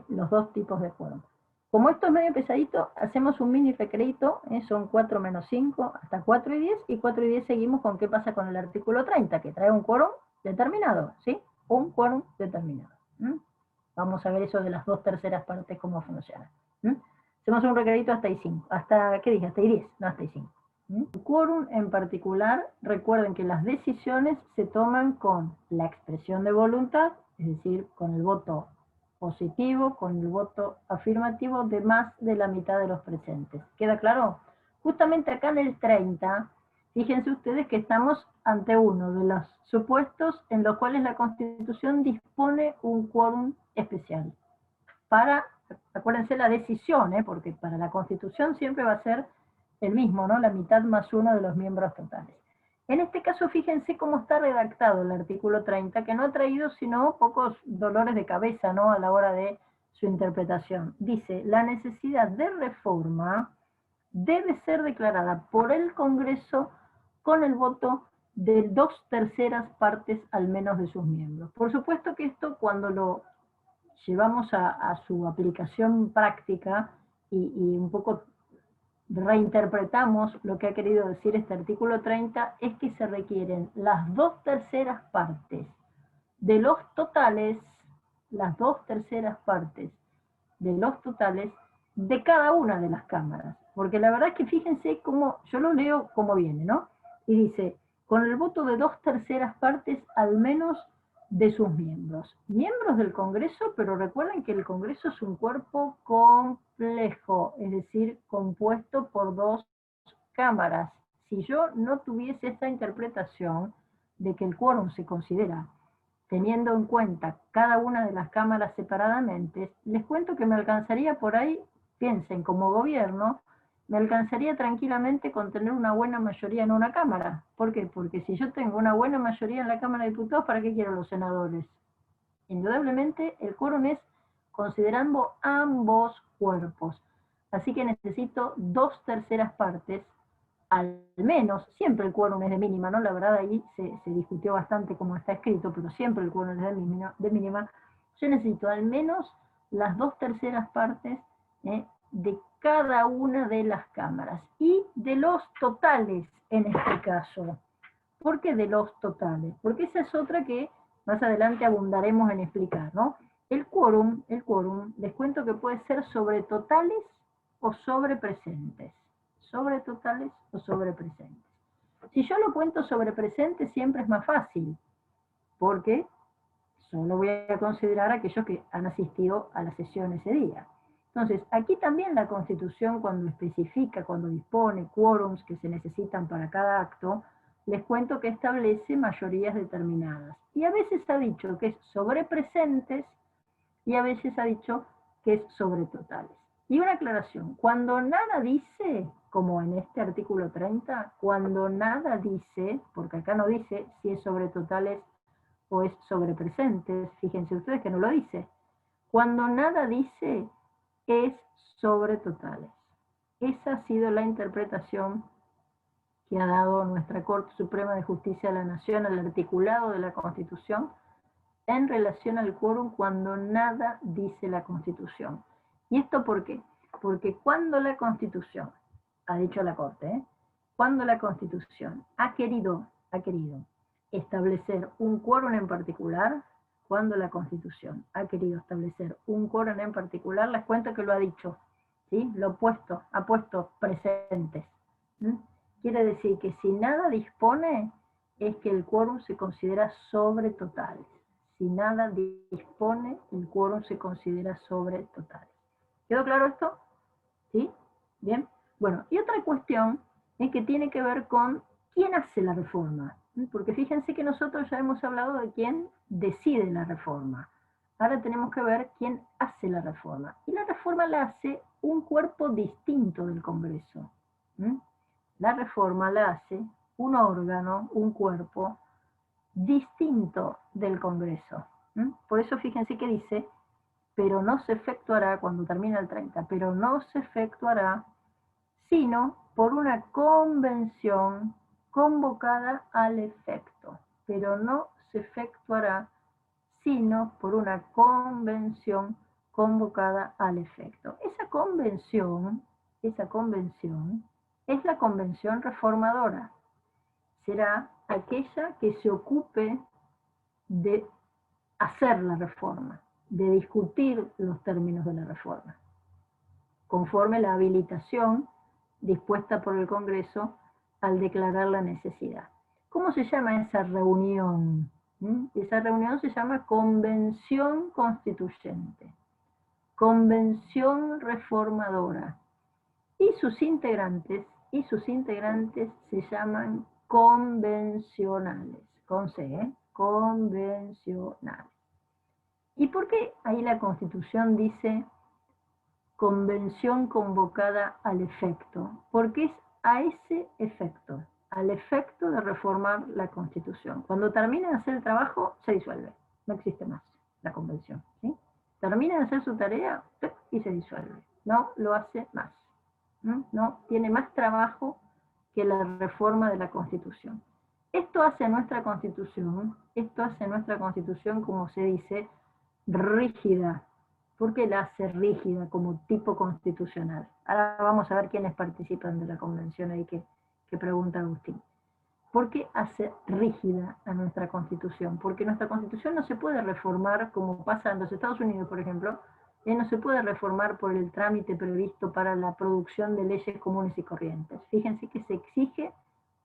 los dos tipos de quórum. Como esto es medio pesadito, hacemos un mini recrédito, son 4 menos 5 hasta 4 y 10, y 4 y 10 seguimos con qué pasa con el artículo 30, que trae un quórum determinado, ¿sí? Un quórum determinado. Vamos a ver eso de las 2/3 partes, cómo funciona. Hacemos un recrédito hasta I5, hasta, ¿qué dije? Hasta I10, no hasta I5. El quórum en particular, recuerden que las decisiones se toman con la expresión de voluntad, es decir, con el voto positivo, con el voto afirmativo de más de la mitad de los presentes. ¿Queda claro? Justamente acá en el 30, fíjense ustedes que estamos ante uno de los supuestos en los cuales la Constitución dispone un quórum especial. Para, acuérdense la decisión, porque para la Constitución siempre va a ser el mismo, ¿no? La mitad más uno de los miembros totales. En este caso, fíjense cómo está redactado el artículo 30, que no ha traído sino pocos dolores de cabeza, ¿no? A la hora de su interpretación. Dice, la necesidad de reforma debe ser declarada por el Congreso con el voto de 2/3 partes al menos de sus miembros. Por supuesto que esto, cuando lo llevamos a su aplicación práctica y un poco reinterpretamos lo que ha querido decir este artículo 30, es que se requieren las 2/3 partes de los totales, las 2/3 partes de los totales de cada una de las cámaras. Porque la verdad es que fíjense cómo, yo lo leo como viene, ¿no? Y dice, con el voto de 2/3 partes al menos de sus miembros. Miembros del Congreso, pero recuerden que el Congreso es un cuerpo complejo, es decir, compuesto por 2 cámaras. Si yo no tuviese esta interpretación de que el quórum se considera teniendo en cuenta cada una de las cámaras separadamente, les cuento que me alcanzaría por ahí, piensen, como gobierno, me alcanzaría tranquilamente con tener una buena mayoría en una cámara. ¿Por qué? Porque si yo tengo una buena mayoría en la Cámara de Diputados, ¿para qué quiero los senadores? Indudablemente el quórum es considerando ambos cuerpos. Así que necesito 2/3 partes, al menos, siempre el quórum es de mínima, ¿no? La verdad ahí se discutió bastante cómo está escrito, pero siempre el quórum es de mínima. Yo necesito al menos las 2/3 partes de cada una de las cámaras y de los totales en este caso. ¿Por qué de los totales? Porque esa es otra que más adelante abundaremos en explicar, ¿no? El quórum, les cuento que puede ser sobre totales o sobre presentes. Sobre totales o sobre presentes. Si yo lo cuento sobre presentes siempre es más fácil, porque solo voy a considerar aquellos que han asistido a la sesión ese día. Entonces, aquí también la Constitución, cuando especifica, cuando dispone quórums que se necesitan para cada acto, les cuento que establece mayorías determinadas. Y a veces ha dicho que es sobre presentes y a veces ha dicho que es sobre totales. Y una aclaración, cuando nada dice, como en este artículo 30, cuando nada dice, porque acá no dice si es sobre totales o es sobre presentes, fíjense ustedes que no lo dice. Cuando nada dice, es sobre totales. Esa ha sido la interpretación que ha dado nuestra Corte Suprema de Justicia de la Nación al articulado de la Constitución en relación al quórum cuando nada dice la Constitución. ¿Y esto por qué? Porque cuando la Constitución, ha dicho la Corte, cuando la Constitución ha querido establecer un quórum en particular, cuando la Constitución ha querido establecer un quórum en particular, les cuento que lo ha dicho, ¿sí? Lo ha puesto presentes. Quiere decir que si nada dispone, es que el quórum se considera sobre totales. Si nada dispone, el quórum se considera sobre totales. ¿Quedó claro esto? ¿Sí? Bien. Bueno, y otra cuestión es que tiene que ver con quién hace la reforma. Porque fíjense que nosotros ya hemos hablado de quién decide la reforma. Ahora tenemos que ver quién hace la reforma. Y la reforma la hace un cuerpo distinto del Congreso. La reforma la hace un órgano, un cuerpo distinto del Congreso. Por eso fíjense que dice, pero no se efectuará, cuando termina el 30, pero no se efectuará sino por una convención convocada al efecto. Pero no se efectuará sino por una convención convocada al efecto. Esa convención es la convención reformadora. Será aquella que se ocupe de hacer la reforma, de discutir los términos de la reforma, conforme la habilitación dispuesta por el Congreso al declarar la necesidad. ¿Cómo se llama esa reunión? Esa reunión se llama Convención Constituyente, Convención Reformadora, y sus integrantes se llaman convencionales, con C, convencionales. ¿Y por qué ahí la Constitución dice convención convocada al efecto? Porque es a ese efecto, al efecto de reformar la Constitución. Cuando termina de hacer el trabajo, se disuelve, no existe más la convención, ¿sí? Termina de hacer su tarea y se disuelve, no lo hace más. No tiene más trabajo que la reforma de la Constitución. Esto hace a nuestra Constitución, como se dice, rígida. ¿Por qué la hace rígida como tipo constitucional? Ahora vamos a ver quiénes participan de la convención ahí que pregunta Agustín. ¿Por qué hace rígida a nuestra Constitución? Porque nuestra Constitución no se puede reformar como pasa en los Estados Unidos, por ejemplo. No se puede reformar por el trámite previsto para la producción de leyes comunes y corrientes. Fíjense que se exige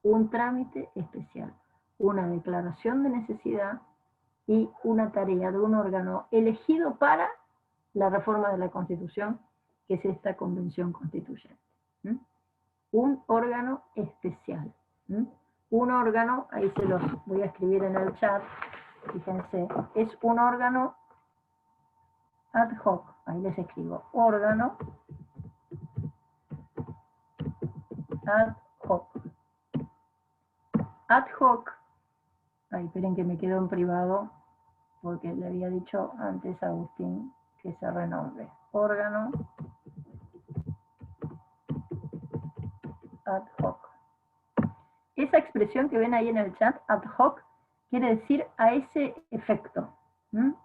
un trámite especial, una declaración de necesidad y una tarea de un órgano elegido para la reforma de la Constitución, que es esta Convención Constituyente. Un órgano especial. Un órgano, ahí se los voy a escribir en el chat, fíjense, es un órgano ad hoc, ahí les escribo, órgano ad hoc. Ad hoc, ahí esperen que me quedo en privado, porque le había dicho antes a Agustín que se renombre. Órgano ad hoc. Esa expresión que ven ahí en el chat, ad hoc, quiere decir a ese efecto.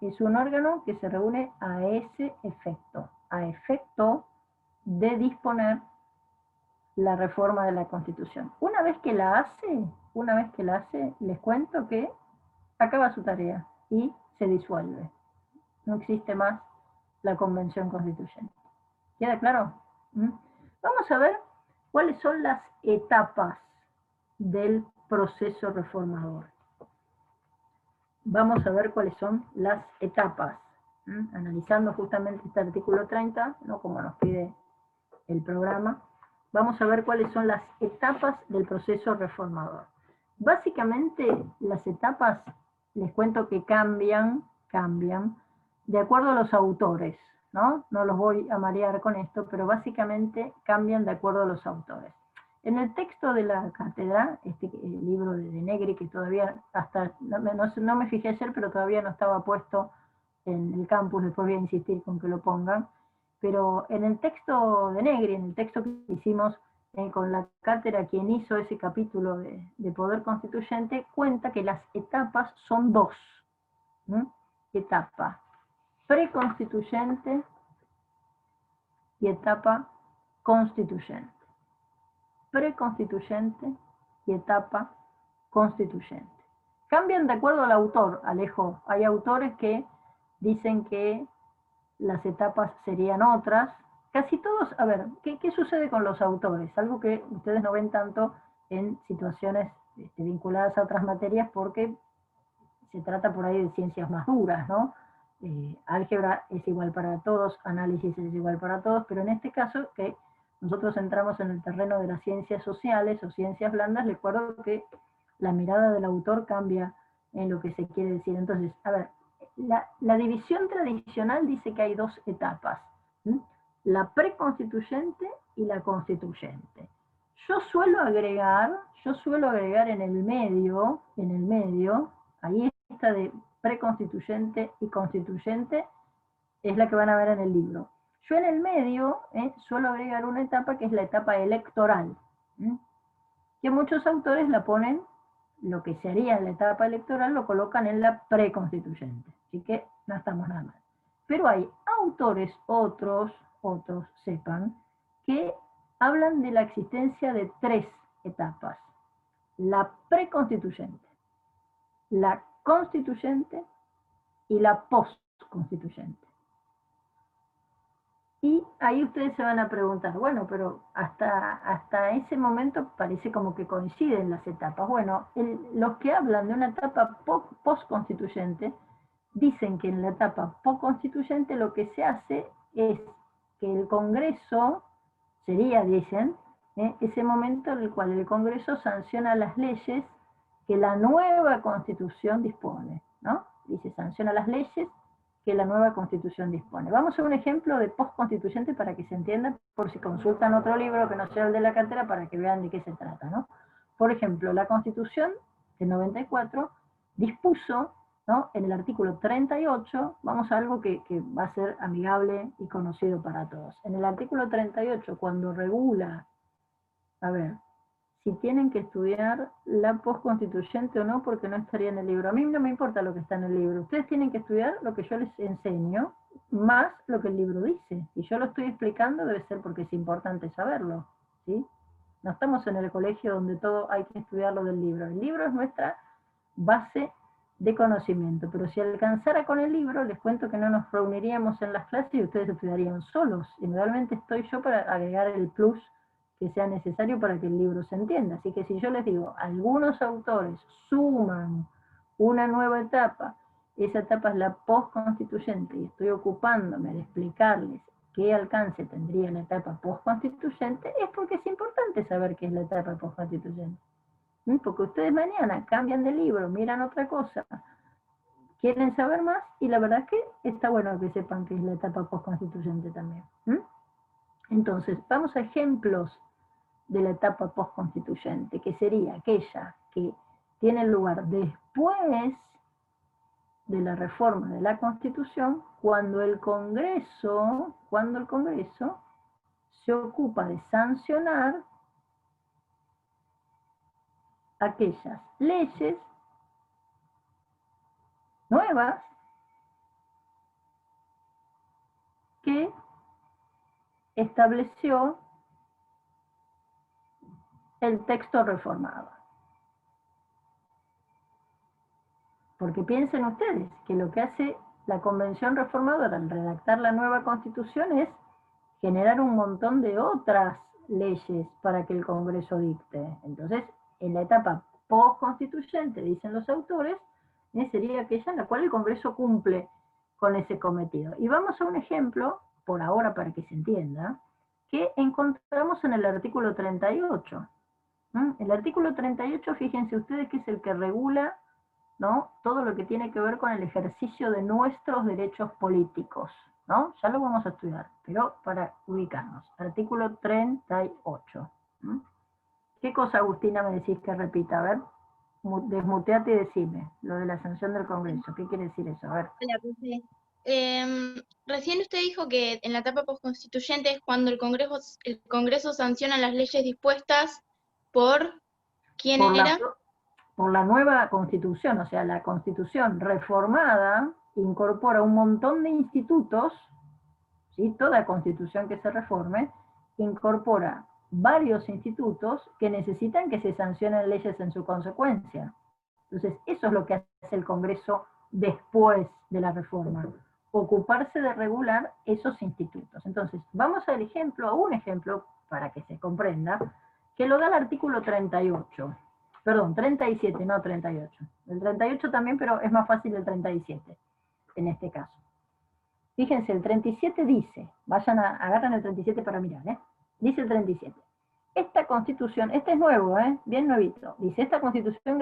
Es un órgano que se reúne a ese efecto de disponer la reforma de la Constitución. Una vez que la hace, les cuento que acaba su tarea y se disuelve. No existe más la Convención Constituyente. ¿Queda claro? Vamos a ver cuáles son las etapas del proceso reformador. Vamos a ver cuáles son las etapas, analizando justamente este artículo 30, ¿no? Como nos pide el programa, vamos a ver cuáles son las etapas del proceso reformador. Básicamente, las etapas, les cuento que cambian de acuerdo a los autores, ¿no? No los voy a marear con esto, pero básicamente cambian de acuerdo a los autores. En el texto de la cátedra, el libro de Negri, que todavía hasta, no me fijé ayer, pero todavía no estaba puesto en el campus, después voy a insistir con que lo pongan, pero en el texto de Negri, en el texto que hicimos con la cátedra, quien hizo ese capítulo de Poder Constituyente, cuenta que las etapas son dos. Etapa preconstituyente y etapa constituyente. preconstituyente y etapa constituyente. Cambian de acuerdo al autor, Alejo. Hay autores que dicen que las etapas serían otras. Casi todos, a ver, ¿qué sucede con los autores? Algo que ustedes no ven tanto en situaciones vinculadas a otras materias porque se trata por ahí de ciencias más duras, ¿no? Álgebra es igual para todos, análisis es igual para todos, pero en este caso que nosotros entramos en el terreno de las ciencias sociales o ciencias blandas, recuerdo que la mirada del autor cambia en lo que se quiere decir. Entonces, a ver, la división tradicional dice que hay dos etapas, ¿sí? La preconstituyente y la constituyente. Yo suelo agregar en el medio, ahí esta de preconstituyente y constituyente es la que van a ver en el libro. Yo en el medio suelo agregar una etapa que es la etapa electoral, que muchos autores la ponen, lo que se haría en la etapa electoral lo colocan en la preconstituyente, así que no estamos nada mal. Pero hay autores, otros sepan, que hablan de la existencia de tres etapas: la preconstituyente, la constituyente y la postconstituyente. Y ahí ustedes se van a preguntar, bueno, pero hasta ese momento parece como que coinciden las etapas. Bueno, los que hablan de una etapa postconstituyente dicen que en la etapa postconstituyente lo que se hace es que el Congreso, dicen, ese momento en el cual el Congreso sanciona las leyes que la nueva Constitución dispone, ¿no? Dice, sanciona las leyes que la nueva Constitución dispone. Vamos a un ejemplo de postconstituyente para que se entienda, por si consultan otro libro que no sea el de la cátedra, para que vean de qué se trata, ¿no? Por ejemplo, la Constitución del 94 dispuso, ¿no?, en el artículo 38, vamos a algo que va a ser amigable y conocido para todos. En el artículo 38, cuando regula, a ver, si tienen que estudiar la postconstituyente o no, porque no estaría en el libro. A mí no me importa lo que está en el libro. Ustedes tienen que estudiar lo que yo les enseño, más lo que el libro dice. Y yo lo estoy explicando, debe ser porque es importante saberlo, ¿sí? No estamos en el colegio donde todo hay que estudiarlo del libro. El libro es nuestra base de conocimiento, pero si alcanzara con el libro, les cuento que no nos reuniríamos en las clases y ustedes estudiarían solos. Indudablemente estoy yo para agregar el plus que sea necesario para que el libro se entienda. Así que si yo les digo, algunos autores suman una nueva etapa, esa etapa es la postconstituyente, y estoy ocupándome de explicarles qué alcance tendría la etapa postconstituyente, es porque es importante saber qué es la etapa postconstituyente. Porque ustedes mañana cambian de libro, miran otra cosa, quieren saber más, y la verdad es que está bueno que sepan qué es la etapa postconstituyente también. Entonces, vamos a ejemplos de la etapa postconstituyente, que sería aquella que tiene lugar después de la reforma de la Constitución, cuando el Congreso se ocupa de sancionar aquellas leyes nuevas que estableció el texto reformado. Porque piensen ustedes que lo que hace la Convención Reformadora al redactar la nueva Constitución es generar un montón de otras leyes para que el Congreso dicte. Entonces, en la etapa postconstituyente, dicen los autores, sería aquella en la cual el Congreso cumple con ese cometido. Y vamos a un ejemplo, por ahora para que se entienda, que encontramos en el artículo 38. El artículo 38, fíjense ustedes que es el que regula, ¿no?, todo lo que tiene que ver con el ejercicio de nuestros derechos políticos, ¿no? Ya lo vamos a estudiar, pero para ubicarnos. Artículo 38. ¿Qué cosa, Agustina, me decís que repita? A ver, desmuteate y decime, lo de la sanción del Congreso. ¿Qué quiere decir eso? A ver. Hola, profe. Recién usted dijo que en la etapa postconstituyente es cuando el Congreso sanciona las leyes dispuestas por ¿quién era? Por la nueva Constitución, o sea, la Constitución reformada incorpora un montón de institutos, ¿sí? Toda Constitución que se reforme incorpora varios institutos que necesitan que se sancionen leyes en su consecuencia. Entonces, eso es lo que hace el Congreso después de la reforma, ocuparse de regular esos institutos. Entonces, vamos al ejemplo, a un ejemplo, para que se comprenda, que lo da el artículo 38. Perdón, 37, no 38. El 38 también, pero es más fácil el 37, en este caso. Fíjense, el 37 dice, agarran el 37 para mirar, dice el 37. Esta Constitución, este es nuevo, bien nuevito, dice, esta Constitución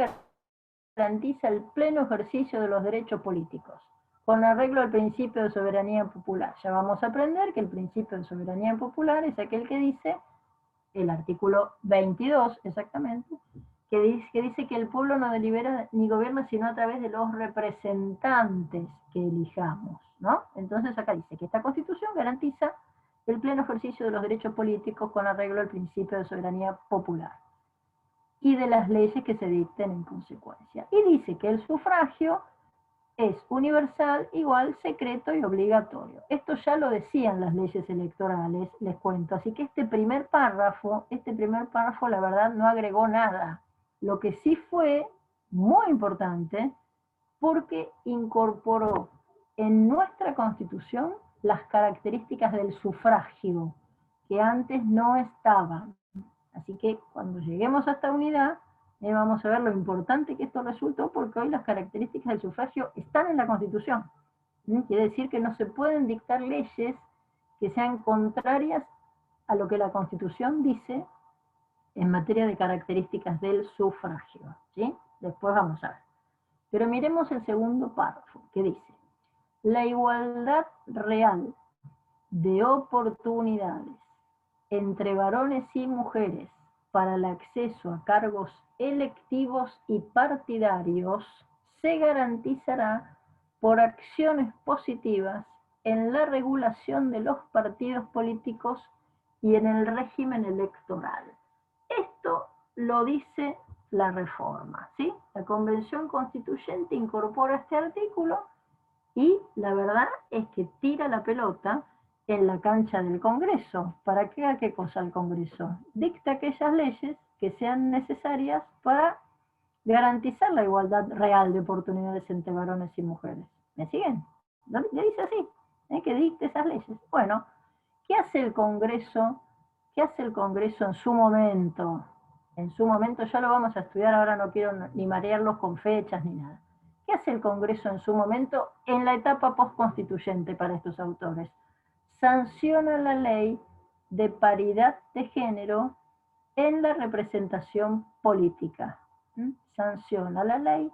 garantiza el pleno ejercicio de los derechos políticos, con arreglo al principio de soberanía popular. Ya vamos a aprender que el principio de soberanía popular es aquel que dice, el artículo 22 exactamente, que dice que el pueblo no delibera ni gobierna sino a través de los representantes que elijamos, ¿no? Entonces acá dice que esta Constitución garantiza el pleno ejercicio de los derechos políticos con arreglo al principio de soberanía popular y de las leyes que se dicten en consecuencia. Y dice que el sufragio es universal, igual, secreto y obligatorio. Esto ya lo decían las leyes electorales, les cuento. Así que este primer párrafo, la verdad, no agregó nada. Lo que sí fue muy importante, porque incorporó en nuestra Constitución las características del sufragio, que antes no estaban. Así que cuando lleguemos a esta unidad, vamos a ver lo importante que esto resultó, porque hoy las características del sufragio están en la Constitución. Quiere decir que no se pueden dictar leyes que sean contrarias a lo que la Constitución dice en materia de características del sufragio, ¿sí? Después vamos a ver. Pero miremos el segundo párrafo, que dice, la igualdad real de oportunidades entre varones y mujeres para el acceso a cargos electivos y partidarios se garantizará por acciones positivas en la regulación de los partidos políticos y en el régimen electoral. Esto lo dice la reforma, ¿sí? La Convención Constituyente incorpora este artículo y la verdad es que tira la pelota en la cancha del Congreso. ¿Para qué? ¿Qué cosa el Congreso? Dicta aquellas leyes que sean necesarias para garantizar la igualdad real de oportunidades entre varones y mujeres. ¿Me siguen? ¿No? Le dice así, que dicte esas leyes. Bueno, ¿qué hace el Congreso? ¿Qué hace el Congreso en su momento? En su momento, ya lo vamos a estudiar, ahora no quiero ni marearlos con fechas ni nada. ¿Qué hace el Congreso en su momento en la etapa postconstituyente para estos autores? Sanciona la ley de paridad de género en la representación política. Sanciona la ley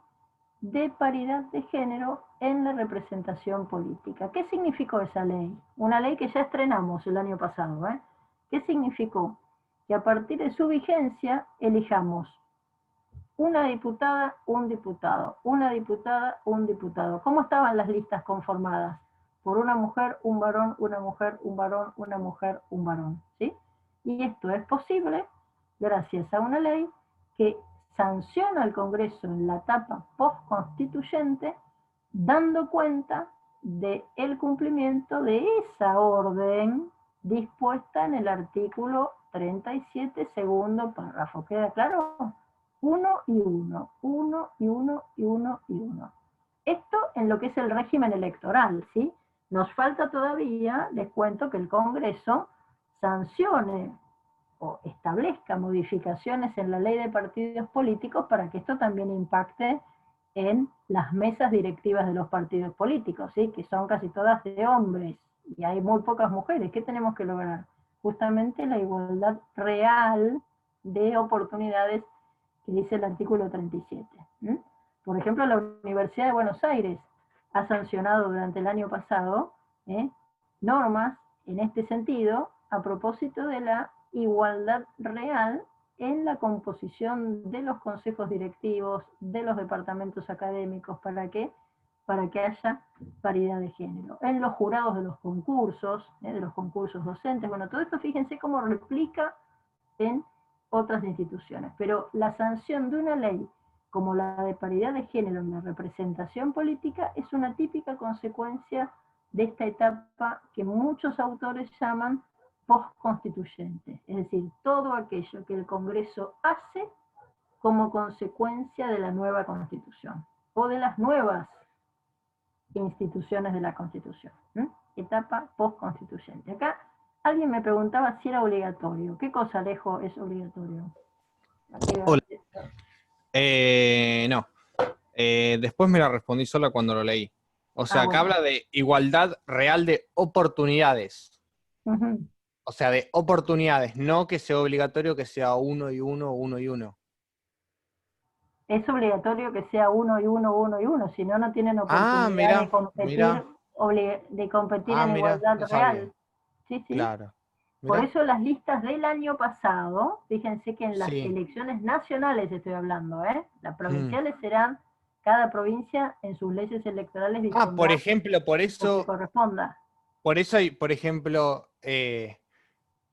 de paridad de género en la representación política. ¿Qué significó esa ley? Una ley que ya estrenamos el año pasado. ¿Qué significó? Que a partir de su vigencia elijamos una diputada, un diputado, una diputada, un diputado. ¿Cómo estaban las listas conformadas? Por una mujer, un varón, una mujer, un varón, una mujer, un varón, ¿sí? Y esto es posible gracias a una ley que sanciona al Congreso en la etapa postconstituyente, dando cuenta del cumplimiento de esa orden dispuesta en el artículo 37, segundo párrafo. ¿Queda claro? 1 y 1, 1 y 1 y 1 y 1. Esto en lo que es el régimen electoral, ¿sí? Nos falta todavía, les cuento, que el Congreso sancione o establezca modificaciones en la ley de partidos políticos para que esto también impacte en las mesas directivas de los partidos políticos, ¿sí? Que son casi todas de hombres y hay muy pocas mujeres. ¿Qué tenemos que lograr? Justamente la igualdad real de oportunidades que dice el artículo 37. Por ejemplo, la Universidad de Buenos Aires ha sancionado durante el año pasado normas en este sentido a propósito de la igualdad real en la composición de los consejos directivos, de los departamentos académicos. ¿Para qué? Para que haya paridad de género. En los jurados de los concursos docentes. Bueno, todo esto fíjense cómo replica en otras instituciones. Pero la sanción de una ley como la de paridad de género en la representación política es una típica consecuencia de esta etapa que muchos autores llaman postconstituyente, es decir, todo aquello que el Congreso hace como consecuencia de la nueva Constitución, o de las nuevas instituciones de la Constitución. Etapa postconstituyente. Acá alguien me preguntaba si era obligatorio. ¿Qué cosa, Alejo, es obligatorio? Hola. No. Después me la respondí sola cuando lo leí. O sea, acá habla de igualdad real de oportunidades. O sea, de oportunidades, no que sea obligatorio que sea uno y uno, uno y uno. Es obligatorio que sea uno y uno, uno y uno, si no, no tienen oportunidad de competir en igualdad real. Sí, sí. Claro. Por eso las listas del año pasado, fíjense que en las elecciones nacionales estoy hablando, las provinciales serán, cada provincia en sus leyes electorales dispondrá por ejemplo, por eso que corresponda. Por eso hay, por ejemplo,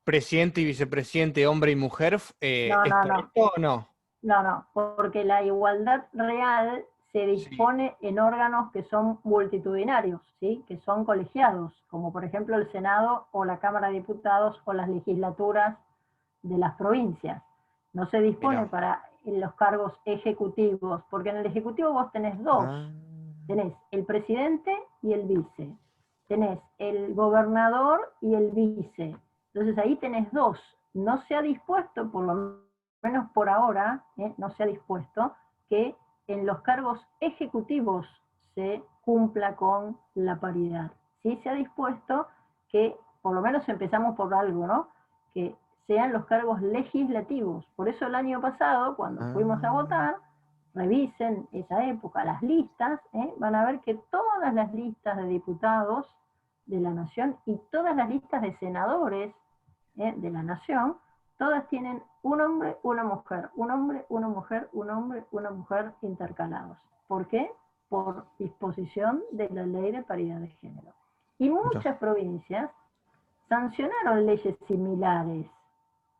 presidente y vicepresidente, hombre y mujer, ¿es por esto o no? No, porque la igualdad real se dispone en órganos que son multitudinarios, ¿sí? Que son colegiados, como por ejemplo el Senado o la Cámara de Diputados o las legislaturas de las provincias. No se dispone para los cargos ejecutivos, porque en el ejecutivo vos tenés dos. Tenés el presidente y el vice. Tenés el gobernador y el vice. Entonces ahí tenés dos. No se ha dispuesto, por lo menos por ahora, no se ha dispuesto que en los cargos ejecutivos se cumpla con la paridad. Sí se ha dispuesto que, por lo menos empezamos por algo, ¿no? Que sean los cargos legislativos. Por eso el año pasado, cuando fuimos a votar, revisen esa época, las listas, van a ver que todas las listas de diputados de la Nación y todas las listas de senadores de la Nación, todas tienen un hombre, una mujer, un hombre, una mujer, un hombre, una mujer intercalados. ¿Por qué? Por disposición de la Ley de Paridad de Género. Y muchas provincias sancionaron leyes similares.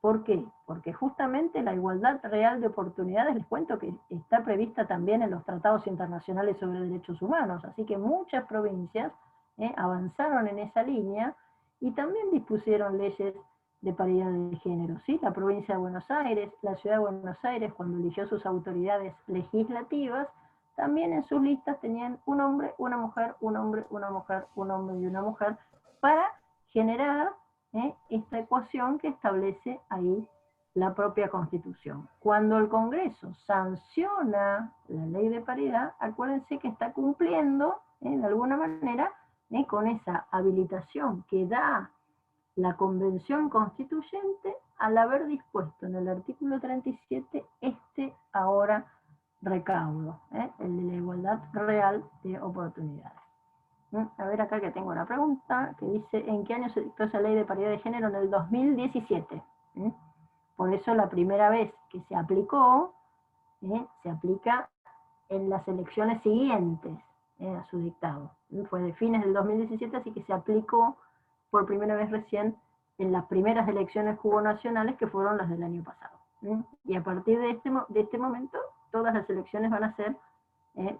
¿Por qué? Porque justamente la igualdad real de oportunidades, les cuento que está prevista también en los tratados internacionales sobre derechos humanos, así que muchas provincias avanzaron en esa línea y también dispusieron leyes de paridad de género, ¿sí? La provincia de Buenos Aires, la ciudad de Buenos Aires, cuando eligió sus autoridades legislativas, también en sus listas tenían un hombre, una mujer, un hombre, una mujer, un hombre y una mujer, para generar esta ecuación que establece ahí la propia Constitución. Cuando el Congreso sanciona la ley de paridad, acuérdense que está cumpliendo, de alguna manera, con esa habilitación que da la Convención Constituyente al haber dispuesto en el artículo 37 ahora recaudo, el de la igualdad real de oportunidades. A ver acá que tengo una pregunta que dice, ¿en qué año se dictó esa ley de paridad de género? En el 2017. Por eso la primera vez que se aplicó, se aplica en las elecciones siguientes a su dictado. Fue de fines del 2017, así que se aplicó por primera vez recién en las primeras elecciones que hubo nacionales, que fueron las del año pasado. Y a partir de este momento, todas las elecciones van a ser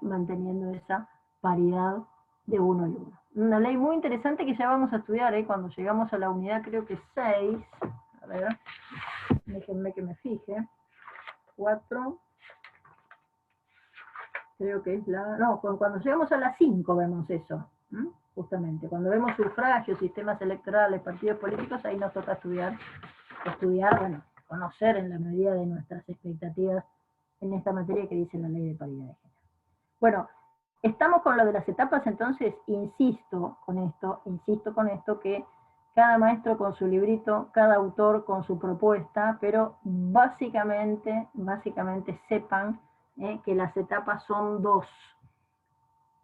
manteniendo esa paridad de uno y uno. Una ley muy interesante que ya vamos a estudiar cuando llegamos a la unidad, creo que 6, a ver, déjenme que me fije, 4, creo que es la, no, cuando llegamos a la 5 vemos eso, justamente, cuando vemos sufragios, sistemas electorales, partidos políticos, ahí nos toca estudiar, bueno, conocer en la medida de nuestras expectativas en esta materia que dice la ley de paridad de género. Bueno, estamos con lo de las etapas, entonces insisto con esto, que cada maestro con su librito, cada autor con su propuesta, pero básicamente sepan que las etapas son dos: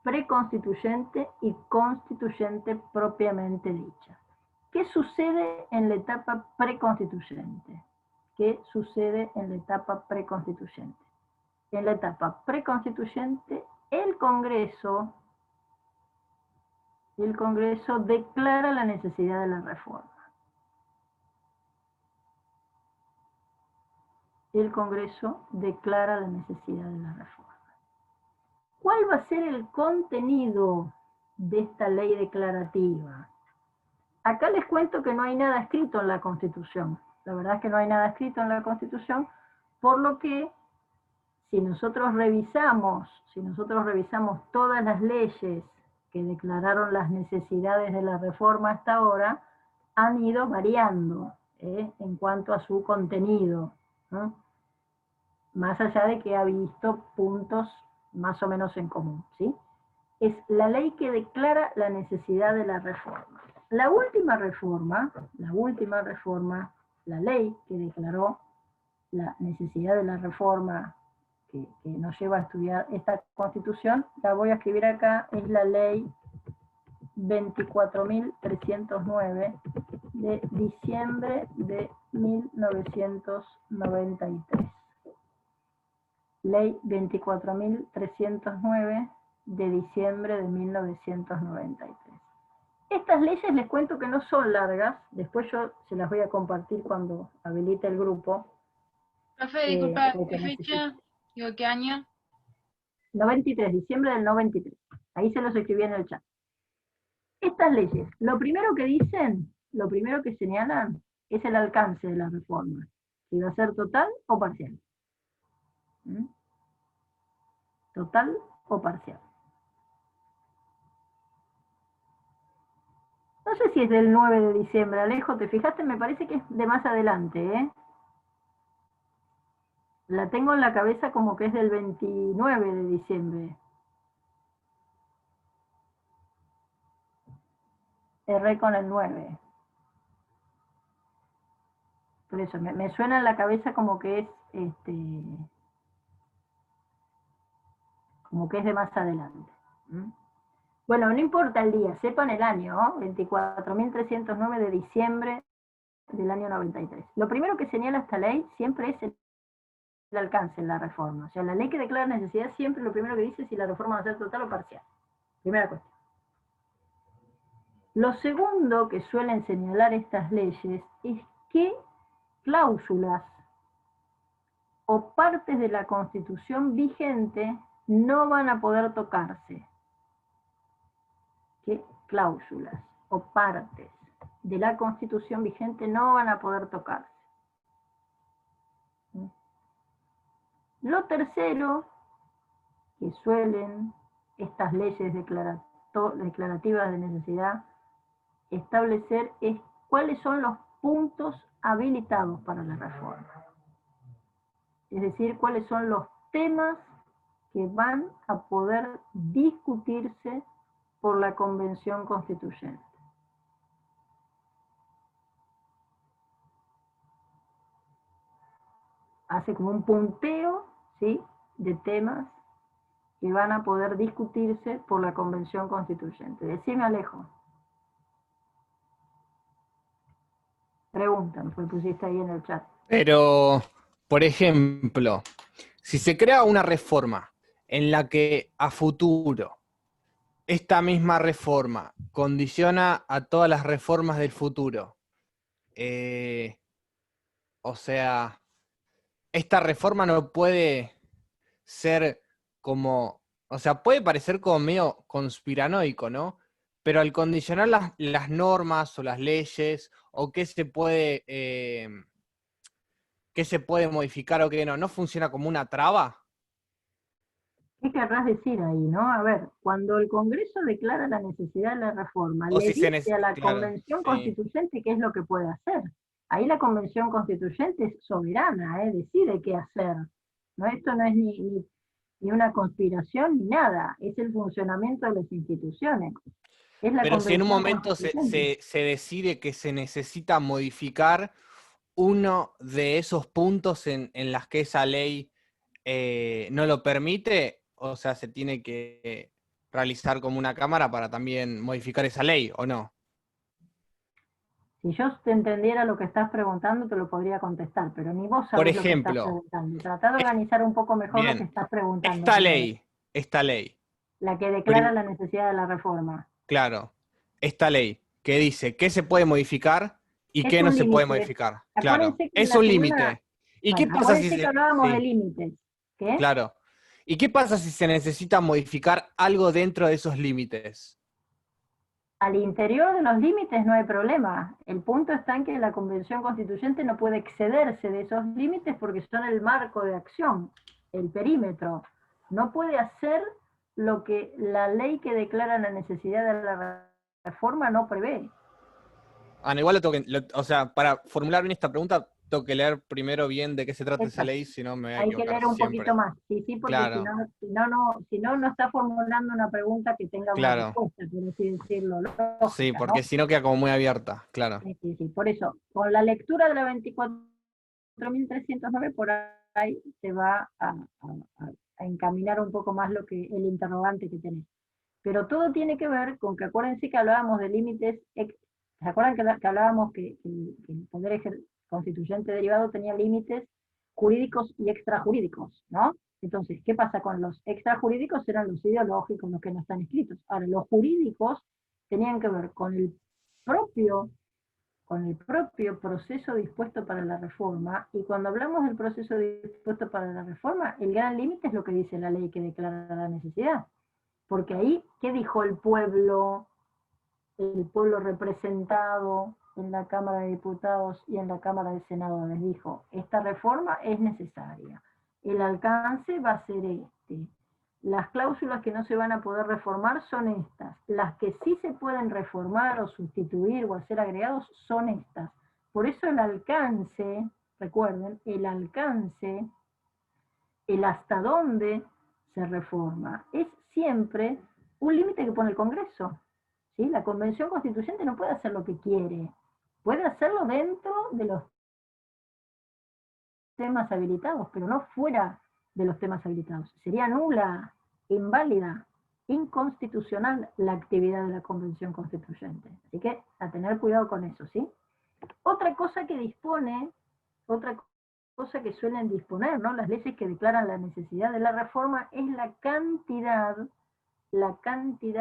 preconstituyente y constituyente propiamente dicha. ¿Qué sucede en la etapa preconstituyente? ¿Qué sucede en la etapa preconstituyente? En la etapa preconstituyente, el Congreso declara la necesidad de la reforma. El Congreso declara la necesidad de la reforma. ¿Cuál va a ser el contenido de esta ley declarativa? Acá les cuento que no hay nada escrito en la Constitución. La verdad es que no hay nada escrito en la Constitución, por lo que si nosotros revisamos todas las leyes que declararon las necesidades de la reforma hasta ahora, han ido variando en cuanto a su contenido, ¿no? Más allá de que ha visto puntos más o menos en común, ¿sí? Es la ley que declara la necesidad de la reforma. La última reforma, la ley que declaró la necesidad de la reforma que nos lleva a estudiar esta Constitución, la voy a escribir acá, es la ley 24.309 de diciembre de 1993. Ley 24.309 de diciembre de 1993. Estas leyes les cuento que no son largas, después yo se las voy a compartir cuando habilite el grupo. Profe, disculpa, ¿qué fecha? Digo, ¿qué año? 93, diciembre del 93. Ahí se los escribí en el chat. Estas leyes, lo primero que dicen, lo primero que señalan, es el alcance de la reforma. Si va a ser total o parcial. Total o parcial. No sé si es del 9 de diciembre, Alejo, ¿te fijaste? Me parece que es de más adelante, ¿eh? La tengo en la cabeza como que es del 29 de diciembre. Erré con el 9. Por eso, me suena en la cabeza como que es de más adelante. Bueno, no importa el día, sepan el año, ¿no? 24.309 de diciembre del año 93. Lo primero que señala esta ley siempre es el alcance de la reforma. O sea, la ley que declara necesidad siempre lo primero que dice es si la reforma va a ser total o parcial. Primera cuestión. Lo segundo que suelen señalar estas leyes es qué cláusulas o partes de la Constitución vigente no van a poder tocarse. ¿Qué cláusulas o partes de la Constitución vigente no van a poder tocarse? Lo tercero que suelen estas leyes declarativas de necesidad establecer es cuáles son los puntos habilitados para la reforma. Es decir, cuáles son los temas que van a poder discutirse por la Convención Constituyente. Hace como un punteo, ¿sí?, de temas que van a poder discutirse por la Convención Constituyente. Decime, Alejo. Preguntan, pues pusiste ahí en el chat. Pero, por ejemplo, si se crea una reforma en la que a futuro esta misma reforma condiciona a todas las reformas del futuro, o sea, esta reforma no puede ser como, o sea, puede parecer como medio conspiranoico, ¿no? Pero al condicionar las normas o las leyes, o qué se puede modificar o qué no, ¿no funciona como una traba? ¿Qué querrás decir ahí, no? A ver, cuando el Congreso declara la necesidad de la reforma, O le si dice a la claro, Convención sí. Constituyente qué es lo que puede hacer. Ahí la Convención Constituyente es soberana, decide qué hacer. ¿No? Esto no es ni una conspiración ni nada, es el funcionamiento de las instituciones. Es la Pero si en un Convención momento se Constituyente. decide que se necesita modificar uno de esos puntos en las que esa ley no lo permite, o sea, se tiene que realizar como una cámara para también modificar esa ley, ¿o no? Si yo te entendiera lo que estás preguntando, te lo podría contestar, pero ni vos Por sabés lo que estás ejemplo, preguntando. Tratá de organizar un poco mejor lo que bien, estás preguntando. esta ley, La que declara la necesidad de la reforma. claro, esta ley que dice qué se puede modificar y qué no se puede modificar. Claro, Acuérdense que es la un semana- límite. ¿Y Bueno, qué pasa si acuérdense que hablábamos sí, de límites. ¿Qué? claro. ¿Y qué pasa si se necesita modificar algo dentro de esos límites? Al interior de los límites no hay problema. El punto está en que la Convención Constituyente no puede excederse de esos límites porque son el marco de acción, el perímetro. No puede hacer lo que la ley que declara la necesidad de la reforma no prevé. Ana, igual o sea, para formular bien esta pregunta, tengo que leer primero bien de qué se trata esa ley, si no me voy a Hay que equivocar leer un siempre. poquito más, sí, porque Claro. si no está formulando una pregunta que tenga una Claro. respuesta, por así decirlo, lógica, Sí, porque ¿no? si no queda como muy abierta, claro. Sí. Por eso, con la lectura de la 24.309, por ahí se va a encaminar un poco más lo que el interrogante que tenés. Pero todo tiene que ver con que, acuérdense que hablábamos de límites, ¿se acuerdan que hablábamos que el poder constituyente derivado tenía límites jurídicos y extrajurídicos, ¿no? Entonces, ¿qué pasa con los extrajurídicos? Eran los ideológicos, los que no están escritos. Ahora, los jurídicos tenían que ver con el propio proceso dispuesto para la reforma, y cuando hablamos del proceso dispuesto para la reforma, el gran límite es lo que dice la ley que declara la necesidad. Porque ahí, ¿qué dijo el pueblo representado en la Cámara de Diputados y en la Cámara de Senadores? Dijo, esta reforma es necesaria, el alcance va a ser este, las cláusulas que no se van a poder reformar son estas, las que sí se pueden reformar o sustituir o hacer agregados son estas. Por eso el alcance, recuerden, el alcance, el hasta dónde se reforma, es siempre un límite que pone el Congreso. ¿Sí? La Convención Constituyente no puede hacer lo que quiere, puede hacerlo dentro de los temas habilitados, pero no fuera de los temas habilitados. Sería nula, inválida, inconstitucional la actividad de la Convención Constituyente. Así que a tener cuidado con eso, ¿sí? Otra cosa que dispone, otra cosa que suelen disponer, ¿no?, las leyes que declaran la necesidad de la reforma es la cantidad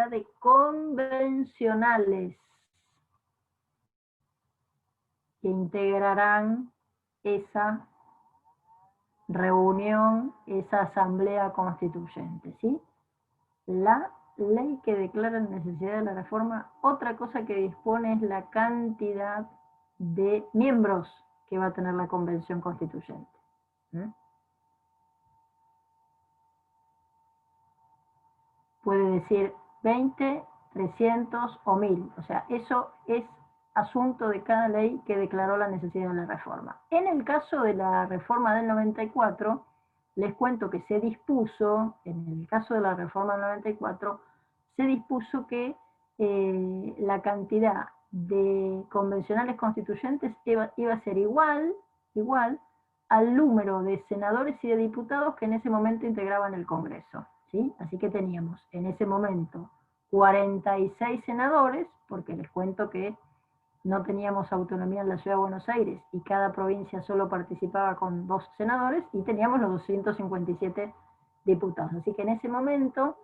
de convencionales que integrarán esa reunión, esa asamblea constituyente, ¿sí? La ley que declara la necesidad de la reforma, otra cosa que dispone es la cantidad de miembros que va a tener la Convención Constituyente. Puede decir 20, 300 o 1000, o sea, eso es asunto de cada ley que declaró la necesidad de la reforma. En el caso de la reforma del 94, les cuento que se dispuso, en el caso de la reforma del 94, se dispuso que la cantidad de convencionales constituyentes iba a ser igual al número de senadores y de diputados que en ese momento integraban el Congreso, ¿sí? Así que teníamos en ese momento 46 senadores, porque les cuento que no teníamos autonomía en la Ciudad de Buenos Aires y cada provincia solo participaba con 2 senadores, y teníamos los 257 diputados. Así que en ese momento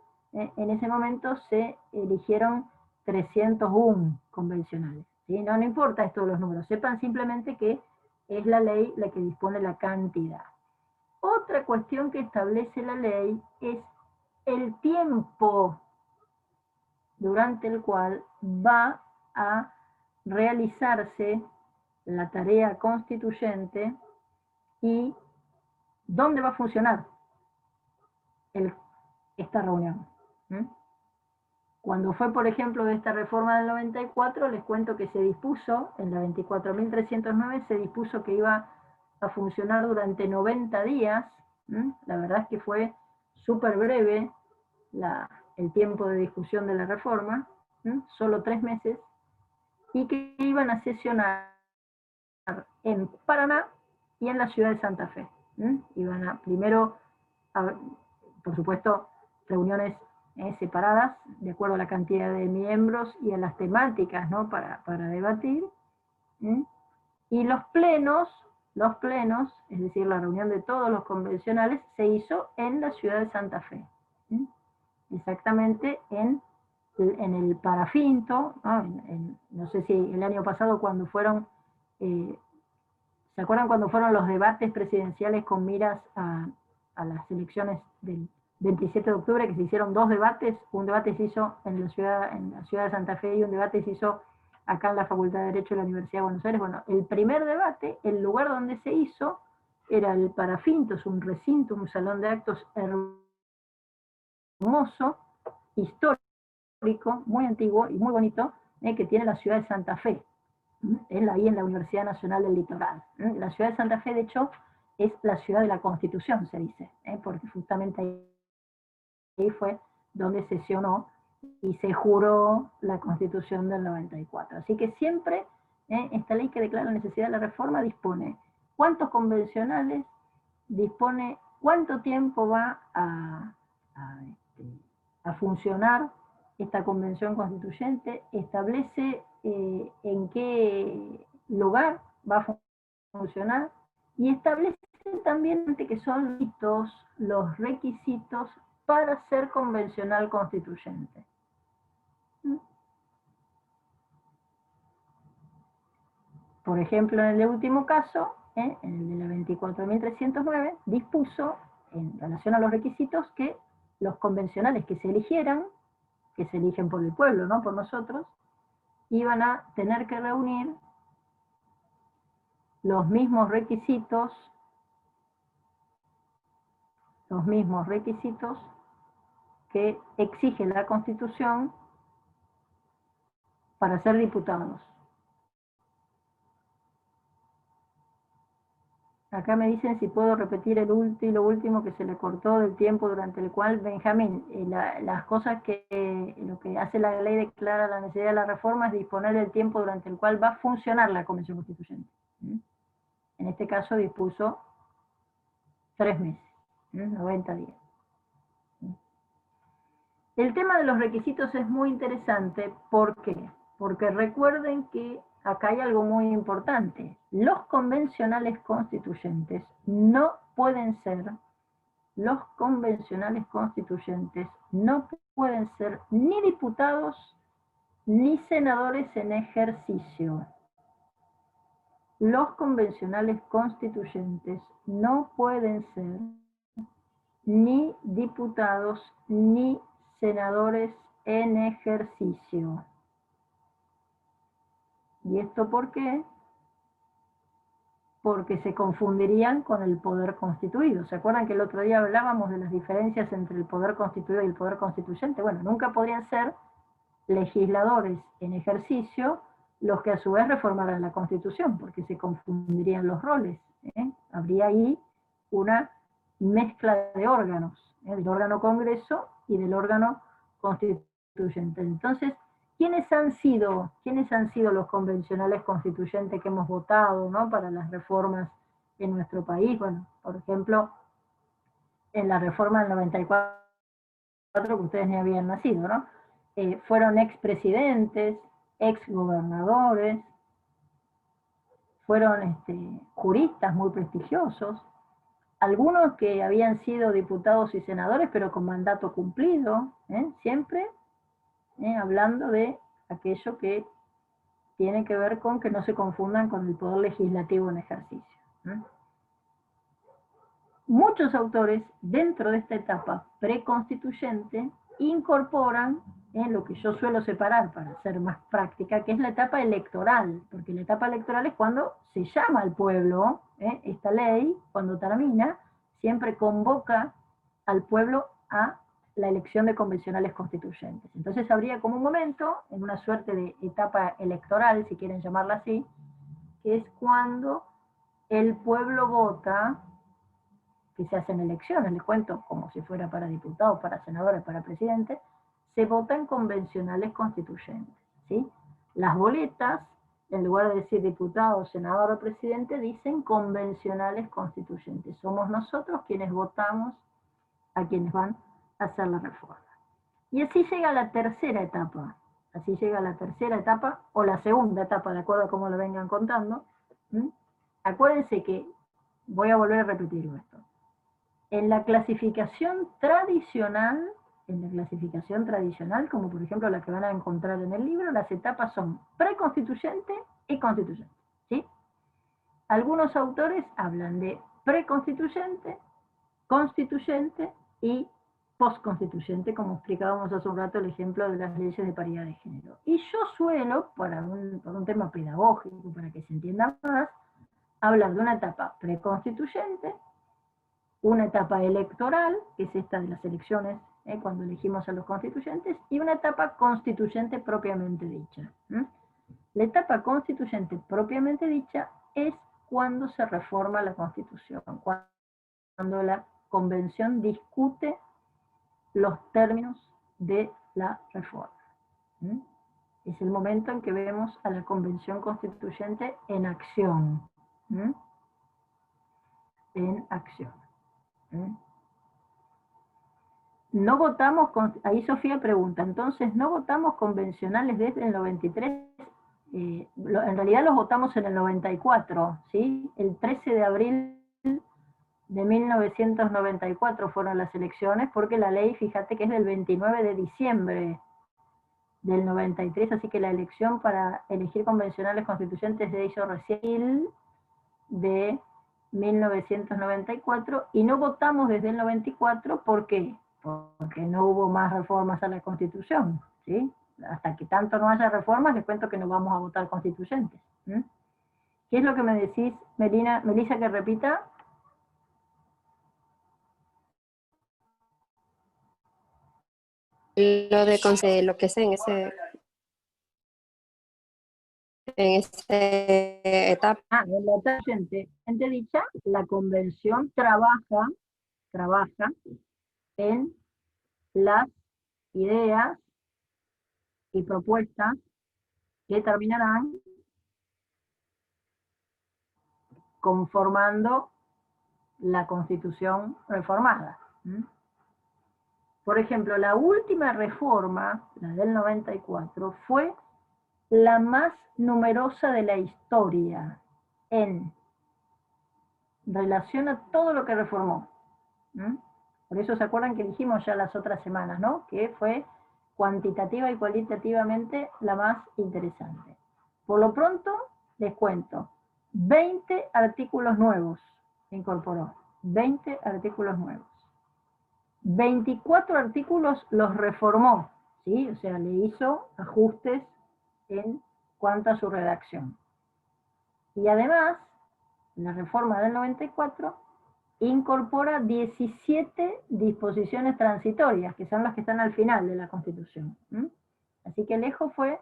se eligieron 301 convencionales, ¿sí? No importa esto de los números, sepan simplemente que es la ley la que dispone la cantidad. Otra cuestión que establece la ley es el tiempo durante el cual va a realizarse la tarea constituyente y dónde va a funcionar esta reunión. Cuando fue, por ejemplo, de esta reforma del 94, les cuento que se dispuso, en la 24.309, se dispuso que iba a funcionar durante 90 días. La verdad es que fue súper breve el tiempo de discusión de la reforma, solo 3 meses, y que iban a sesionar en Paraná y en la ciudad de Santa Fe. Iban a, primero, por supuesto, reuniones separadas, de acuerdo a la cantidad de miembros y a las temáticas, ¿no?, para debatir. Y los plenos, es decir, la reunión de todos los convencionales, se hizo en la ciudad de Santa Fe. Exactamente en el Parafinto, ¿no? No sé si el año pasado cuando fueron, ¿se acuerdan cuando fueron los debates presidenciales con miras a las elecciones del 27 de octubre, que se hicieron 2 debates, un debate se hizo en la ciudad de Santa Fe y un debate se hizo acá en la Facultad de Derecho de la Universidad de Buenos Aires. Bueno, el primer debate, el lugar donde se hizo, era el Parafintos, un recinto, un salón de actos hermoso, histórico, muy antiguo y muy bonito, que tiene la ciudad de Santa Fe, ahí en la Universidad Nacional del Litoral. La ciudad de Santa Fe, de hecho, es la ciudad de la Constitución, se dice, porque justamente ahí fue donde sesionó y se juró la Constitución del 94. Así que siempre esta ley que declara la necesidad de la reforma dispone cuántos convencionales, dispone cuánto tiempo va a funcionar esta convención constituyente, establece en qué lugar va a funcionar y establece también que son los requisitos para ser convencional constituyente. Por ejemplo, en el último caso, en el de la 24.309, dispuso, en relación a los requisitos, que los convencionales que se eligieran, que se eligen por el pueblo, no por nosotros, iban a tener que reunir los mismos requisitos que exige la Constitución para ser diputados. Acá me dicen si puedo repetir lo último que se le cortó del tiempo durante el cual, Benjamín, las cosas que lo que hace la ley declara la necesidad de la reforma es disponer del tiempo durante el cual va a funcionar la Convención Constituyente. En este caso dispuso 3 meses, 90 días. El tema de los requisitos es muy interesante. ¿Por qué? Porque recuerden que acá hay algo muy importante. Los convencionales constituyentes no pueden ser ni diputados ni senadores en ejercicio. Los convencionales constituyentes no pueden ser ni diputados ni senadores en ejercicio. ¿Y esto por qué? Porque se confundirían con el poder constituido. ¿Se acuerdan que el otro día hablábamos de las diferencias entre el poder constituido y el poder constituyente? Bueno, nunca podrían ser legisladores en ejercicio los que a su vez reformaran la Constitución, porque se confundirían los roles. Habría ahí una mezcla de órganos, del órgano Congreso y del órgano constituyente. Entonces, ¿quiénes han sido los convencionales constituyentes que hemos votado, ¿no?, para las reformas en nuestro país? Bueno, por ejemplo, en la reforma del 94, que ustedes ni habían nacido, ¿no? Fueron expresidentes, exgobernadores, fueron juristas muy prestigiosos, algunos que habían sido diputados y senadores, pero con mandato cumplido, siempre hablando de aquello que tiene que ver con que no se confundan con el poder legislativo en ejercicio. Muchos autores, dentro de esta etapa preconstituyente, incorporan lo que yo suelo separar para ser más práctica, que es la etapa electoral, porque la etapa electoral es cuando se llama al pueblo, esta ley, cuando termina, siempre convoca al pueblo a la elección de convencionales constituyentes. Entonces habría como un momento, en una suerte de etapa electoral, si quieren llamarla así, que es cuando el pueblo vota, que se hacen elecciones, les cuento, como si fuera para diputados, para senadores, para presidentes, se votan convencionales constituyentes, ¿sí? Las boletas, en lugar de decir diputado, senador o presidente, dicen convencionales constituyentes. Somos nosotros quienes votamos a quienes van a hacer la reforma. Y así llega la tercera etapa, o la segunda etapa, de acuerdo a cómo lo vengan contando. Acuérdense que, voy a volver a repetir esto, en la clasificación tradicional, como por ejemplo la que van a encontrar en el libro, las etapas son preconstituyente y constituyente, ¿sí? Algunos autores hablan de preconstituyente, constituyente y postconstituyente, como explicábamos hace un rato el ejemplo de las leyes de paridad de género. Y yo suelo, por un tema pedagógico, para que se entienda más, hablar de una etapa preconstituyente, una etapa electoral, que es esta de las elecciones, cuando elegimos a los constituyentes, y una etapa constituyente propiamente dicha. La etapa constituyente propiamente dicha es cuando se reforma la Constitución, cuando la Convención discute los términos de la reforma. Es el momento en que vemos a la Convención Constituyente en acción. En acción. No votamos, ahí Sofía pregunta, entonces no votamos convencionales desde el 93, en realidad los votamos en el 94, ¿sí? El 13 de abril de 1994 fueron las elecciones, porque la ley, fíjate que es del 29 de diciembre del 93, así que la elección para elegir convencionales constituyentes se hizo recién de 1994, y no votamos desde el 94, ¿por qué? Porque no hubo más reformas a la Constitución, ¿sí? Hasta que tanto no haya reformas, les cuento que no vamos a votar constituyentes. ¿Qué es lo que me decís, Melissa, que repita? Lo de lo que es en esa etapa. En la etapa constituyente dicha, la Convención trabaja en las ideas y propuestas que terminarán conformando la Constitución reformada. Por ejemplo, la última reforma, la del 94, fue la más numerosa de la historia en relación a todo lo que reformó. Por eso se acuerdan que dijimos ya las otras semanas, ¿no? Que fue cuantitativa y cualitativamente la más interesante. Por lo pronto, les cuento, 20 artículos nuevos incorporó, 20 artículos nuevos. 24 artículos los reformó, ¿sí? O sea, le hizo ajustes en cuanto a su redacción. Y además, la reforma del 94 incorpora 17 disposiciones transitorias, que son las que están al final de la Constitución. Así que lejos fue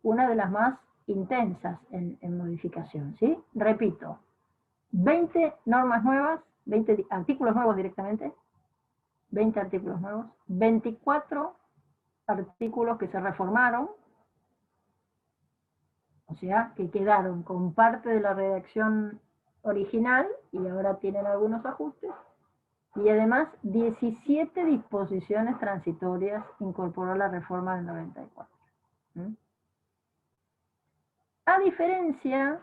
una de las más intensas en modificación, ¿sí? Repito, 20 normas nuevas, 20 artículos nuevos directamente, 20 artículos nuevos, 24 artículos que se reformaron, o sea, que quedaron con parte de la redacción original y ahora tienen algunos ajustes, y además 17 disposiciones transitorias incorporó la reforma del 94. A diferencia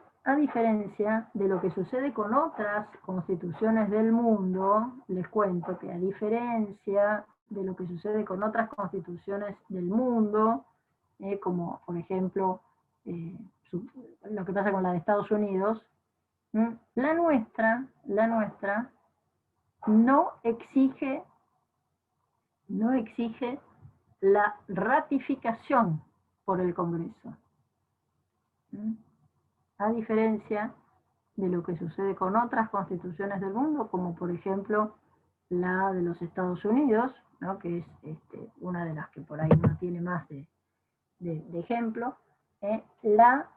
de lo que sucede con otras constituciones del mundo, les cuento que a diferencia de lo que sucede con otras constituciones del mundo, como por ejemplo lo que pasa con la de Estados Unidos, la nuestra no exige la ratificación por el Congreso. A diferencia de lo que sucede con otras constituciones del mundo, como por ejemplo la de los Estados Unidos, ¿no? Que es una de las que por ahí uno tiene más de ejemplo, la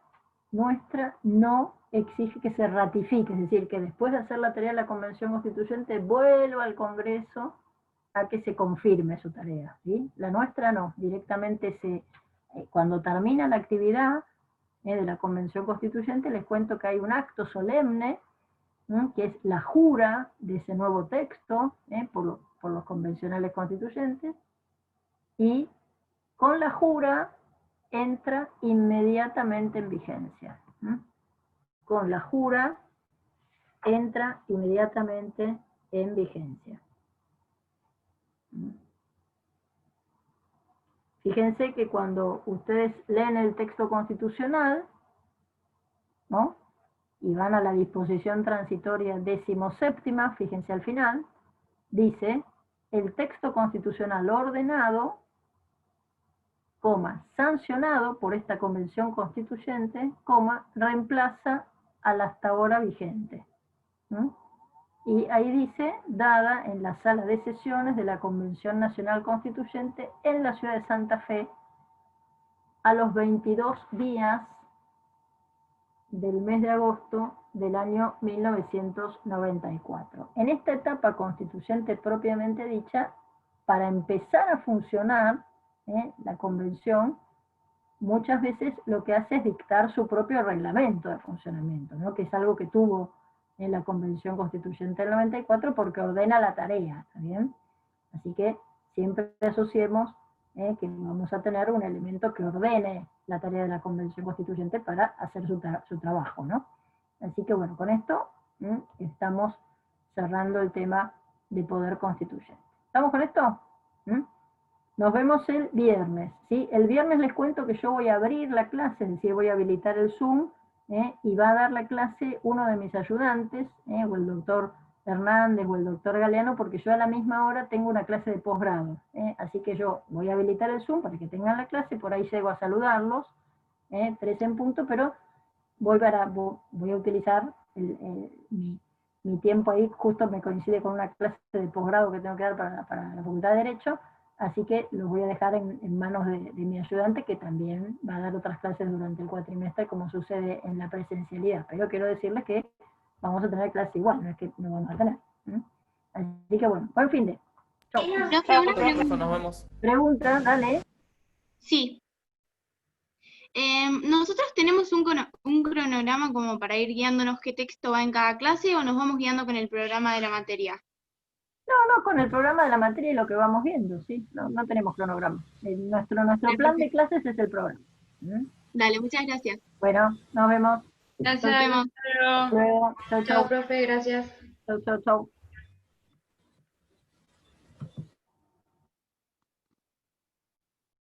nuestra no exige que se ratifique, es decir, que después de hacer la tarea de la Convención Constituyente vuelva al Congreso a que se confirme su tarea, ¿sí? La nuestra no, directamente cuando termina la actividad de la Convención Constituyente, les cuento que hay un acto solemne, que es la jura de ese nuevo texto, por los convencionales constituyentes, y con la jura entra inmediatamente en vigencia. Con la jura entra inmediatamente en vigencia. Fíjense que cuando ustedes leen el texto constitucional, ¿no? Y van a la disposición transitoria 17ª, fíjense al final, dice el texto constitucional ordenado, sancionado por esta convención constituyente, reemplaza al hasta ahora vigente. Y ahí dice, dada en la sala de sesiones de la Convención Nacional Constituyente en la ciudad de Santa Fe, a los 22 días del mes de agosto del año 1994. En esta etapa constituyente propiamente dicha, para empezar a funcionar la convención, muchas veces lo que hace es dictar su propio reglamento de funcionamiento, ¿no? Que es algo que tuvo en la Convención Constituyente del 94 porque ordena la tarea, ¿está bien? Así que siempre asociemos que vamos a tener un elemento que ordene la tarea de la Convención Constituyente para hacer su trabajo, ¿no? Así que bueno, con esto estamos cerrando el tema de poder constituyente. ¿Estamos con esto? Nos vemos el viernes, ¿sí? El viernes les cuento que yo voy a abrir la clase, es decir, voy a habilitar el Zoom, y va a dar la clase uno de mis ayudantes, o el doctor Hernández o el doctor Galeano, porque yo a la misma hora tengo una clase de posgrado. Así que yo voy a habilitar el Zoom para que tengan la clase, por ahí llego a saludarlos, 3 en punto, pero voy a utilizar mi tiempo ahí, justo me coincide con una clase de posgrado que tengo que dar para la Facultad de Derecho, así que los voy a dejar en manos de mi ayudante, que también va a dar otras clases durante el cuatrimestre, como sucede en la presencialidad. Pero quiero decirles que vamos a tener clase igual, no es que no vamos a tener. Así que bueno, buen fin de. Chau. Profe, una Profe, nos vemos. Pregunta, dale. Sí. ¿Nosotros tenemos un cronograma como para ir guiándonos qué texto va en cada clase o nos vamos guiando con el programa de la materia? No, con el programa de la materia y lo que vamos viendo, ¿sí? No tenemos cronograma. Nuestro plan de clases es el programa. Dale, muchas gracias. Bueno, nos vemos. Gracias. Nos vemos. Hasta luego. Luego. Chau, Chao, chau. profe, gracias. Chau, chau, chau.